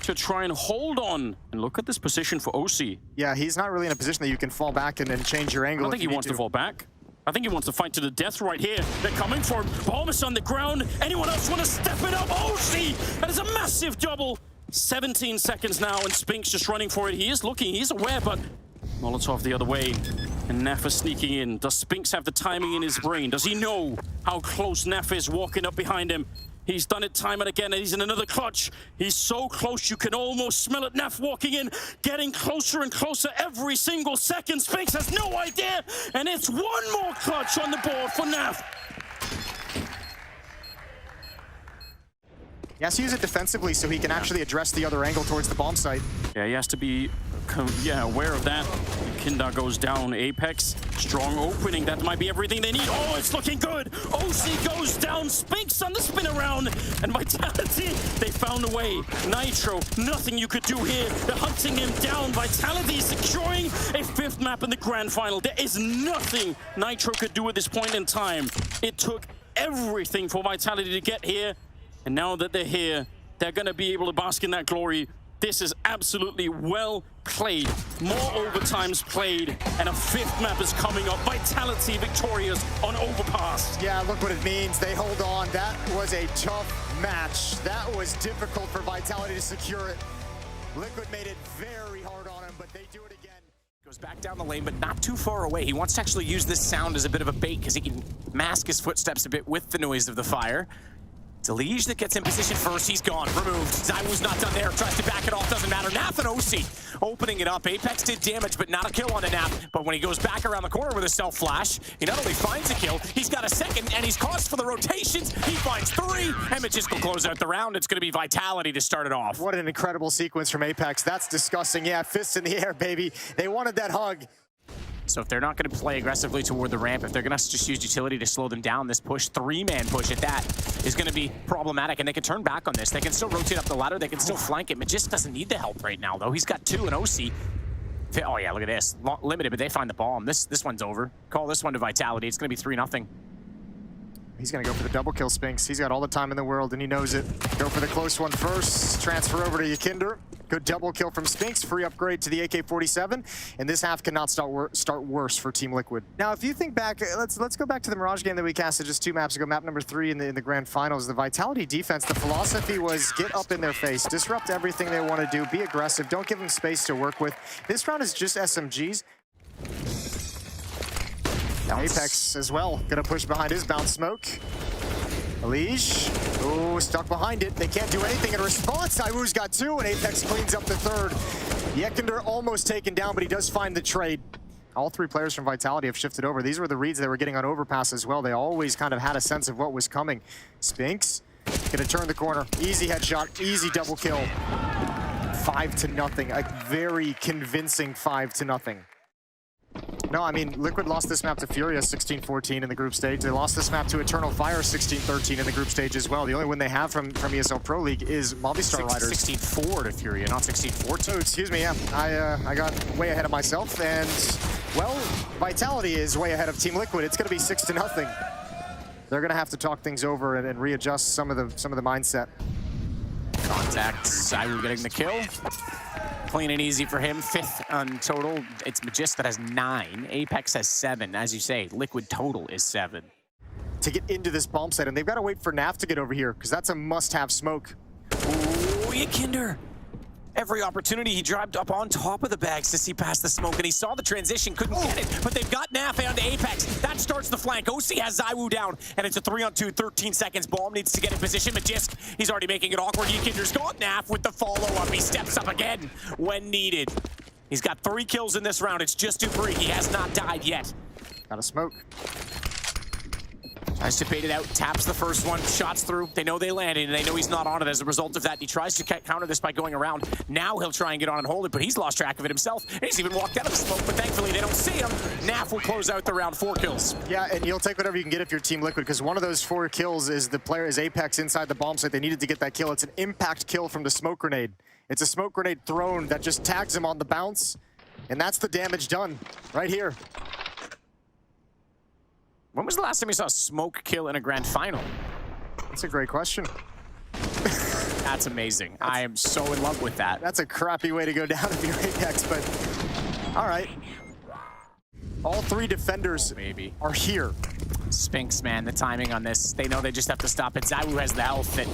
to try and hold on. And look at this position for OC. Yeah, he's not really in a position that you can fall back and then change your angle. I don't think he wants to fall back. I think he wants to fight to the death right here. They're coming for him. Bomb is on the ground. Anyone else want to step it up? OC! That is a massive double. 17 seconds now, and Spinks just running for it. He is looking, he's aware, but Molotov the other way. And Naf is sneaking in. Does Spinks have the timing in his brain? Does he know how close Naf is walking up behind him? He's done it time and again, and he's in another clutch. He's so close, you can almost smell it. Naf walking in, getting closer and closer every single second. Spinks has no idea, and it's one more clutch on the board for Naf. He has to use it defensively so he can actually address the other angle towards the bomb site. Yeah, he has to be aware of that. Yakinda goes down. Apex, strong opening. That might be everything they need. Oh, it's looking good. OC goes down. Spinks on the spin around. And Vitality, they found a way. Nitro, nothing you could do here. They're hunting him down. Vitality securing a 5th map in the grand final. There is nothing Nitro could do at this point in time. It took everything for Vitality to get here. And now that they're here, they're going to be able to bask in that glory. This is absolutely well played. More overtimes played, and a fifth map is coming up. Vitality victorious on Overpass. Yeah, look what it means. They hold on. That was a tough match. That was difficult for Vitality to secure it. Liquid made it very hard on him, but they do it again. Goes back down the lane, but not too far away. He wants to actually use this sound as a bit of a bait because he can mask his footsteps a bit with the noise of the fire. It's Elige that gets in position first. He's gone, removed. ZywOo's not done there. Tries to back it off, doesn't matter. Naf and OC opening it up. Apex did damage, but not a kill on the Naf. But when he goes back around the corner with a self-flash, he not only finds a kill, he's got a second, and he's caused for the rotations. He finds 3, and Magisk will close out the round. It's going to be Vitality to start it off. What an incredible sequence from Apex. That's disgusting. Yeah, fists in the air, baby. They wanted that hug. So if they're not going to play aggressively toward the ramp, if they're going to just use utility to slow them down, this push, 3-man push at that, is going to be problematic. And they can turn back on this. They can still rotate up the ladder. They can still flank it. Magisk doesn't need the help right now, though. He's got 2 and OC. Oh, yeah, look at this. Limited, but they find the bomb. This one's over. Call this one to Vitality. It's going to be 3-0. He's going to go for the double kill, Spinks. He's got all the time in the world, and he knows it. Go for the close one first. Transfer over to Yakinder. Good double kill from Spinks. Free upgrade to the AK-47. And this half cannot start worse for Team Liquid. Now, if you think back, let's go back to the Mirage game that we casted just 2 maps ago. Map number 3 in the grand finals. The Vitality defense, the philosophy was get up in their face, disrupt everything they want to do, be aggressive, don't give them space to work with. This round is just SMGs. Now Apex as well, gonna push behind his bounce smoke. Elige, oh, stuck behind it. They can't do anything in response. ZywOo's got 2, and Apex cleans up the 3rd. Yakinder almost taken down, but he does find the trade. All 3 players from Vitality have shifted over. These were the reads they were getting on Overpass as well. They always kind of had a sense of what was coming. Spinks, gonna turn the corner. Easy headshot, easy double kill. 5-0, a very convincing 5-0. No, I mean, Liquid lost this map to Furious 16-14 in the group stage. They lost this map to Eternal Fire 16-13 in the group stage as well. The only win they have from ESL Pro League is Movistar Riders. 16-4 to Furia, not 16-14. Oh, excuse me, yeah. I got way ahead of myself, and, well, Vitality is way ahead of Team Liquid. It's going to be 6-0. They're going to have to talk things over and readjust some of the mindset. Contact, ZywOo getting the kill. Clean and easy for him. 5th on total. It's Magisk that has 9. Apex has 7. As you say, Liquid total is 7. To get into this bomb site, and they've got to wait for Naf to get over here, because that's a must-have smoke. Ooh, Yakinder. Every opportunity, he dropped up on top of the bags to see past the smoke, and he saw the transition, couldn't get it, but they've got Naf onto Apex. That starts the flank. OC has ZywOo down, and it's a 3-on-2, 13 seconds. Bomb needs to get in position. Magisk, he's already making it awkward. Yakinder's got Naf with the follow-up. He steps up again when needed. He's got 3 kills in this round. It's just dupreeh. He has not died yet. Got a smoke. Tries to bait it out, taps the first one, shots through. They know they landed, and they know he's not on it as a result of that. He tries to counter this by going around. Now he'll try and get on and hold it, but he's lost track of it himself. And he's even walked out of the smoke, but thankfully they don't see him. Naf will close out the round, 4 kills. Yeah, and you'll take whatever you can get if you're Team Liquid, because one of those 4 kills is the player is Apex inside the bomb site. They needed to get that kill. It's an impact kill from the smoke grenade. It's a smoke grenade thrown that just tags him on the bounce, and that's the damage done right here. When was the last time you saw a smoke kill in a grand final? That's a great question. That's amazing. I am so in love with that. That's a crappy way to go down if you're Apex, but all right. All 3 defenders are here. Spinks, man, the timing on this. They know they just have to stop it. ZywOo has the health that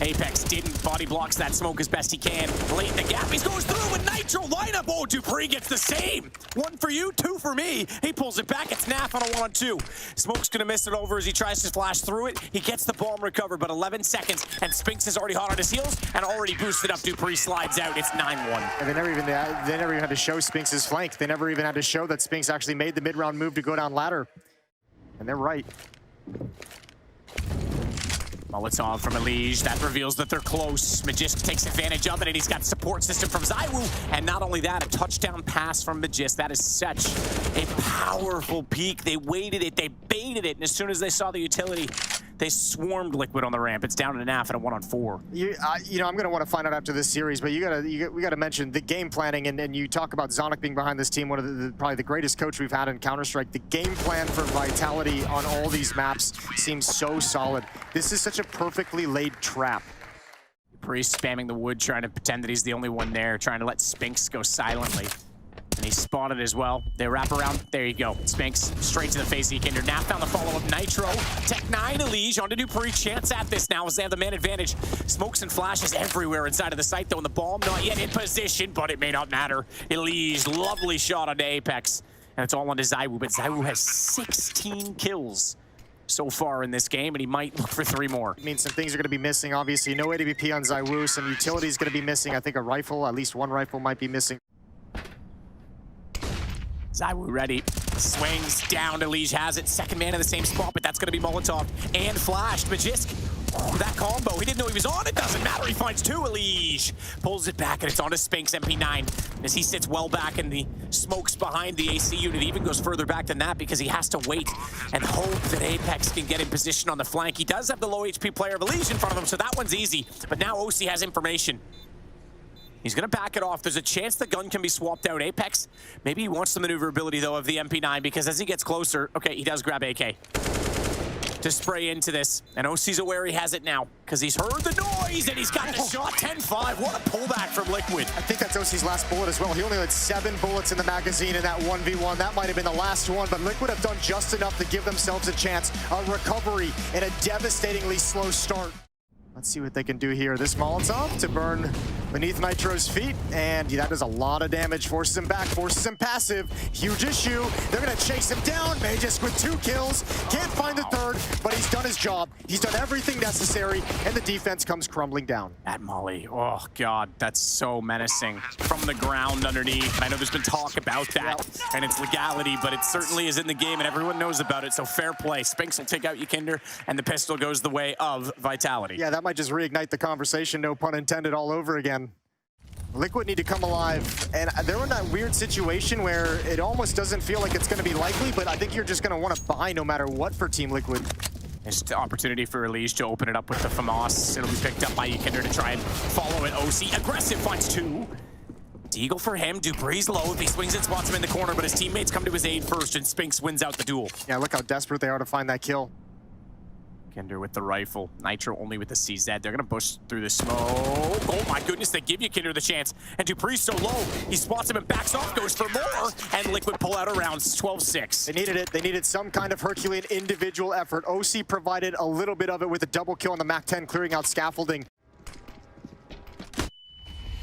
Apex didn't. Body blocks that smoke as best he can. Late in the gap, he goes through with Nitro lineup. Oh, dupreeh gets the same. 1 for you, 2 for me. He pulls it back. It's Naf on a 1-on-2. Smoke's gonna miss it over as he tries to flash through it. He gets the bomb recovered, but 11 seconds, and Spinks is already hot on his heels and already boosted up. dupreeh slides out. It's 9-1. And they never even had to show Spinks' flank. They never even had to show that Spinks actually made the mid-round move to go down ladder. And they're right. Molotov from Elige. That reveals that they're close. Magisk takes advantage of it, and he's got support system from ZywOo. And not only that, a touchdown pass from Magisk. That is such a powerful peek. They waited it. They baited it, and as soon as they saw the utility, they swarmed Liquid on the ramp. It's down to Naf at a 1-on-4. You know, I'm going to want to find out after this series, but we got to mention the game planning, and you talk about Zonic being behind this team, one of probably the greatest coach we've had in Counter-Strike. The game plan for Vitality on all these maps seems so solid. This is such a perfectly laid trap. Breeze spamming the wood, trying to pretend that he's the only one there, trying to let Spinks go silently. And he's spotted as well. They wrap around. There you go. Spinks straight to the face of Ekinder. Now found the follow-up. Nitro. Tech9, Elige onto Dupree. Chance at this now as they have the man advantage. Smokes and flashes everywhere inside of the site, though. And the bomb not yet in position, but it may not matter. Elige, lovely shot onto Apex. And it's all onto ZywOo, but ZywOo has 16 kills so far in this game, and he might look for 3 more. I mean, some things are going to be missing, obviously. No AWP on ZywOo. Some utility is going to be missing. I think a rifle, at least one rifle might be missing. ZywOo ready. Swings down. Elige has it. Second man in the same spot, but that's going to be Molotov and flashed. Magisk, that combo. He didn't know he was on. It doesn't matter. He finds 2. Elige pulls it back, and it's onto Spinks MP9 as he sits well back in the smokes behind the AC unit. He even goes further back than that because he has to wait and hope that Apex can get in position on the flank. He does have the low HP player of Elige in front of him, so that one's easy. But now OC has information. He's going to back it off. There's a chance the gun can be swapped out. Apex, maybe he wants the maneuverability, though, of the MP9, because as he gets closer, okay, he does grab AK to spray into this. And OC's aware he has it now, because he's heard the noise, and he's got the shot. 10-5. What a pullback from Liquid. I think that's OC's last bullet as well. He only had 7 bullets in the magazine in that 1v1. That might have been the last one, but Liquid have done just enough to give themselves a chance. A recovery in a devastatingly slow start. Let's see what they can do here. This Molotov to burn beneath Nitro's feet, and that does a lot of damage. Forces him back, forces him passive. Huge issue. They're going to chase him down. Magisk with 2 kills. Can't find the 3rd, but he's done his job. He's done everything necessary, and the defense comes crumbling down. At Molly, oh God, that's so menacing. From the ground underneath. I know there's been talk about that, and it's legality, but it certainly is in the game, and everyone knows about it, so fair play. Spinks will take out Ekinder, and the pistol goes the way of Vitality. Yeah, that might just reignite the conversation, no pun intended, all over again. Liquid need to come alive, and they're in that weird situation where it almost doesn't feel like it's going to be likely, but I think you're just going to want to buy no matter what for Team Liquid. There's the opportunity for Elige to open it up with the FAMAS. It'll be picked up by Ekinder to try and follow it. OC aggressive, finds 2. Deagle for him. Dupree's low. If he swings it, spots him in the corner, but his teammates come to his aid first, and Spinks wins out the duel. Yeah, look how desperate they are to find that kill. Kinder with the rifle. Nitro only with the CZ. They're going to push through the smoke. Oh my goodness, they give you Kinder the chance. And Dupree's so low, he spots him and backs off, goes for more, and Liquid pull out around 12-6. They needed it. They needed some kind of Herculean individual effort. OC provided a little bit of it with a double kill on the MAC-10, clearing out scaffolding.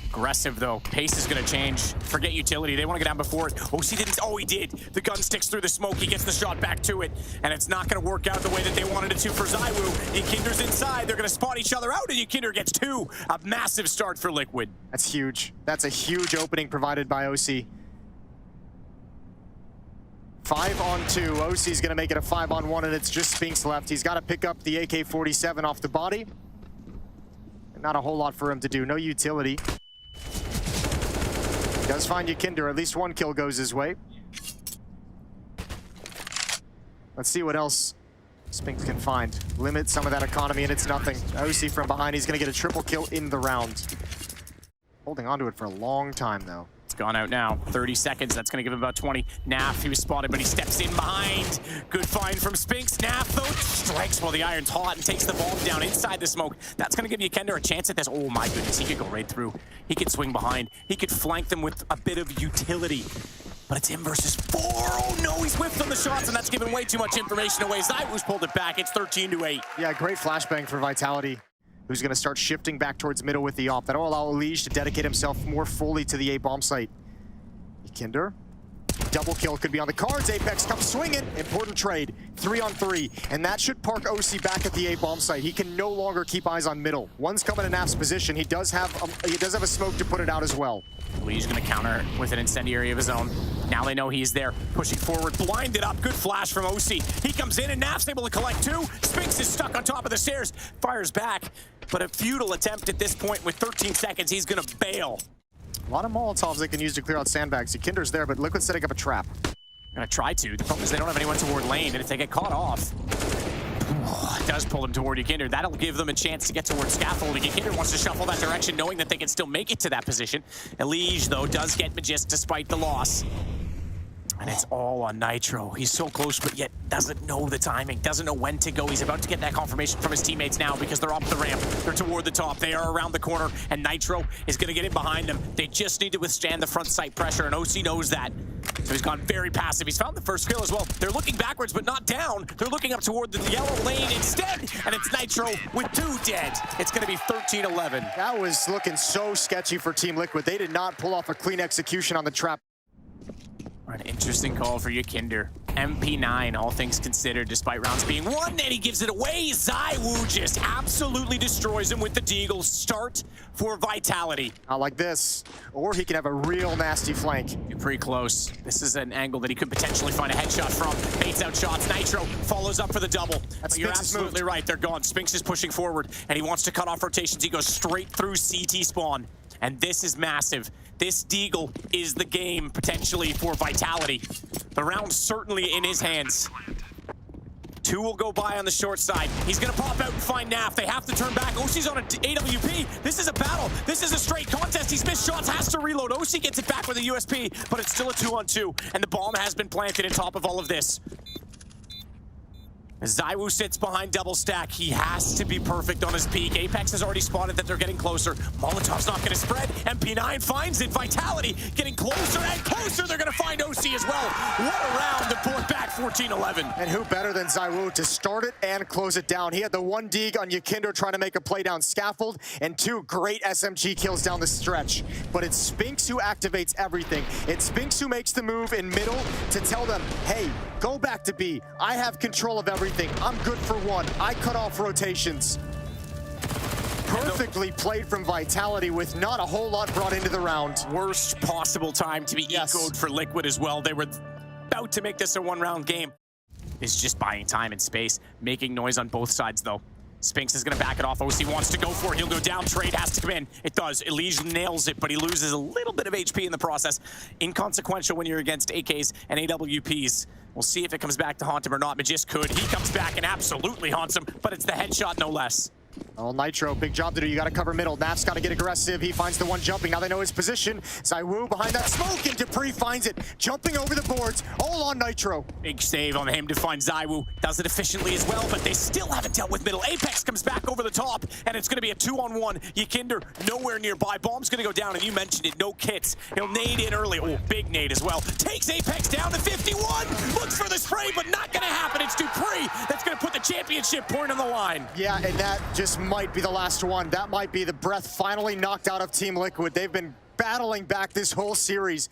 Aggressive though. Pace is going to change. Forget utility. They want to get down before it. OC didn't. Oh, he did. The gun sticks through the smoke. He gets the shot back to it. And it's not going to work out the way that they wanted it to for ZywOo. Ekinder's inside. They're going to spot each other out, and Ekinder gets 2. A massive start for Liquid. That's huge. That's a huge opening provided by OC. 5-on-2. OC's going to make it a 5-on-1, and it's just Spinks left. He's got to pick up the AK-47 off the body. And not a whole lot for him to do. No utility. He does find Ekinder. At least 1 kill goes his way. Let's see what else Spinks can find. Limit some of that economy, and it's nothing. OC from behind. He's going to get a triple kill in the round. Holding onto it for a long time, though. It's gone out now. 30 seconds. That's going to give him about 20. Naf, he was spotted, but he steps in behind. Good find from Spinks. Naf, though, strikes while the iron's hot and takes the bomb down inside the smoke. That's going to give Ekinder a chance at this. Oh, my goodness. He could go right through. He could swing behind. He could flank them with a bit of utility. But it's him versus 4. Oh, no, he's whiffed on the shots, and that's giving way too much information away. ZywOo's pulled it back. It's 13-8. Yeah, great flashbang for Vitality, who's going to start shifting back towards middle with the op. That'll allow Elige to dedicate himself more fully to the A bomb site. Ekinder, double kill could be on the cards. Apex comes swinging. Important trade. 3-on-3, and that should park OC back at the A bomb site. He can no longer keep eyes on middle. One's coming in Naf's position. He does have a smoke to put it out as well. Elige's going to counter with an incendiary of his own. Now they know he's there, pushing forward, blinded up. Good flash from OC. He comes in, and Naf's able to collect 2. Spinks is stuck on top of the stairs, fires back, but a futile attempt at this point. With 13 seconds, he's going to bail. A lot of Molotovs they can use to clear out sandbags. Ekinder's there, but Liquid's setting up a trap. Gonna try to. The problem is they don't have anyone toward lane, and if they get caught off, it does pull them toward Yakinder. That'll give them a chance to get towards scaffolding. Yakinder wants to shuffle that direction, knowing that they can still make it to that position. Elige, though, does get Magist despite the loss. And it's all on Nitro. He's so close, but yet doesn't know the timing, doesn't know when to go. He's about to get that confirmation from his teammates now because they're up the ramp. They're toward the top. They are around the corner, and Nitro is going to get in behind them. They just need to withstand the front sight pressure, and OC knows that. So he's gone very passive. He's found the first kill as well. They're looking backwards, but not down. They're looking up toward the yellow lane instead, and it's Nitro with 2 dead. It's going to be 13-11. That was looking so sketchy for Team Liquid. They did not pull off a clean execution on the trap. An interesting call for Yakinder. MP9, all things considered, despite rounds being won, and he gives it away. ZywOo just absolutely destroys him with the deagle. Start for Vitality. Not like this. Or he can have a real nasty flank. Pretty close. This is an angle that he could potentially find a headshot from. Baits out shots. Nitro follows up for the double. But you're absolutely right. They're gone. Spinks is pushing forward, and he wants to cut off rotations. He goes straight through CT spawn. And this is massive. This deagle is the game, potentially, for Vitality. The round's certainly in his hands. 2 will go by on the short side. He's gonna pop out and find Naf. They have to turn back. OC's on an AWP. This is a battle. This is a straight contest. He's missed shots, has to reload. OC gets it back with a USP, but it's still a 2-on-2, and the bomb has been planted on top of all of this. ZywOo sits behind double stack. He has to be perfect on his peak. Apex has already spotted that they're getting closer. Molotov's not going to spread. MP9 finds it. Vitality getting closer and closer. They're going to find OC as well. What a round to pull it back 14-11. And who better than ZywOo to start it and close it down? He had the 1 dig on Yakinder trying to make a play down scaffold and 2 great SMG kills down the stretch. But it's Spinks who activates everything. It's Spinks who makes the move in middle to tell them, hey, go back to B. I have control of everything. I'm good for 1. I cut off rotations. Perfectly played from Vitality with not a whole lot brought into the round. Worst possible time to be ecoed for Liquid as well. They were about to make this a 1-round game. It's just buying time and space, making noise on both sides though. Spinks is going to back it off. OC wants to go for it. He'll go down. Trade has to come in. It does. Elige nails it, but he loses a little bit of HP in the process. Inconsequential when you're against AKs and AWPs. We'll see if it comes back to haunt him or not. Magist could. He comes back and absolutely haunts him, but it's the headshot no less. Oh, Nitro, big job to do. You got to cover middle. Naf's got to get aggressive. He finds the one jumping. Now they know his position. ZywOo behind that smoke, and Dupree finds it. Jumping over the boards, all on Nitro. Big save on him to find ZywOo. Does it efficiently as well, but they still haven't dealt with middle. Apex comes back over the top, and it's going to be a 2-on-1. Yakinder nowhere nearby. Bomb's going to go down, and you mentioned it. No kits. He'll nade in early. Oh, big nade as well. Takes Apex down to 51. Looks for the spray, but not going to happen. It's Dupree that's going to put the championship point on the line. Yeah, and that just might be the last one. That might be the breath finally knocked out of Team Liquid. They've been battling back this whole series.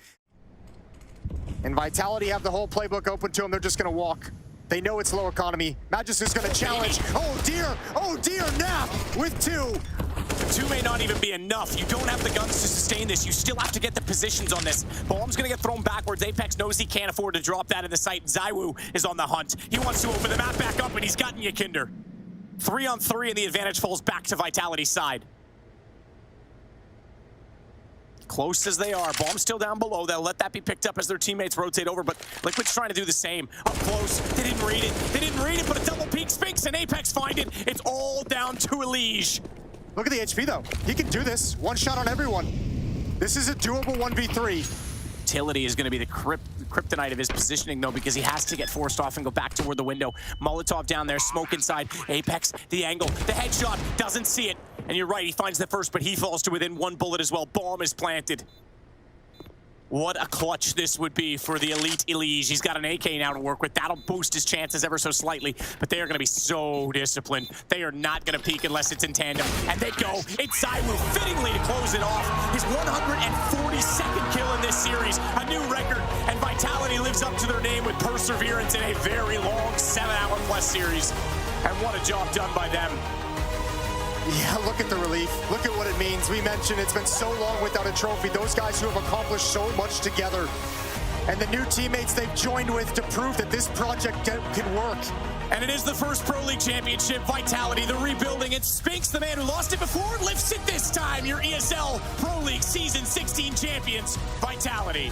And Vitality have the whole playbook open to them. They're just going to walk. They know it's low economy. Magist is going to challenge. Oh dear, Naf with 2. 2 may not even be enough. You don't have the guns to sustain this. You still have to get the positions on this. Bomb's going to get thrown backwards. Apex knows he can't afford to drop that in the sight. ZywOo is on the hunt. He wants to open the map back up, and he's gotten Yakinder. 3-on-3, and the advantage falls back to Vitality's side. Close as they are, Bomb's still down below. They'll let that be picked up as their teammates rotate over, but Liquid's trying to do the same. Up close, they didn't read it, but a double peek. Spinks and Apex find it. It's all down to Elige. Look at the HP though. He can do this. 1 shot on everyone. This is a doable 1v3. Utility is going to be the kryptonite of his positioning, though, because he has to get forced off and go back toward the window. Molotov down there, smoke inside. Apex, the angle, the headshot, doesn't see it. And you're right, he finds the first, but he falls to within 1 bullet as well. Bomb is planted. What a clutch this would be for the elite Elige. He's got an AK now to work with. That'll boost his chances ever so slightly, but they are going to be so disciplined. They are not going to peek unless it's in tandem. And they go. It's ZywOo fittingly to close it off. His 142nd kill in this series. A new record. And Vitality lives up to their name with perseverance in a very long 7-hour-plus series. And what a job done by them. Yeah, look at the relief. Look at what it means. We mentioned it's been so long without a trophy. Those guys who have accomplished so much together. And the new teammates they've joined with to prove that this project can work. And it is the first Pro League Championship. Vitality, the rebuilding. And Spinks, the man who lost it before, lifts it this time. Your ESL Pro League Season 16 champions, Vitality.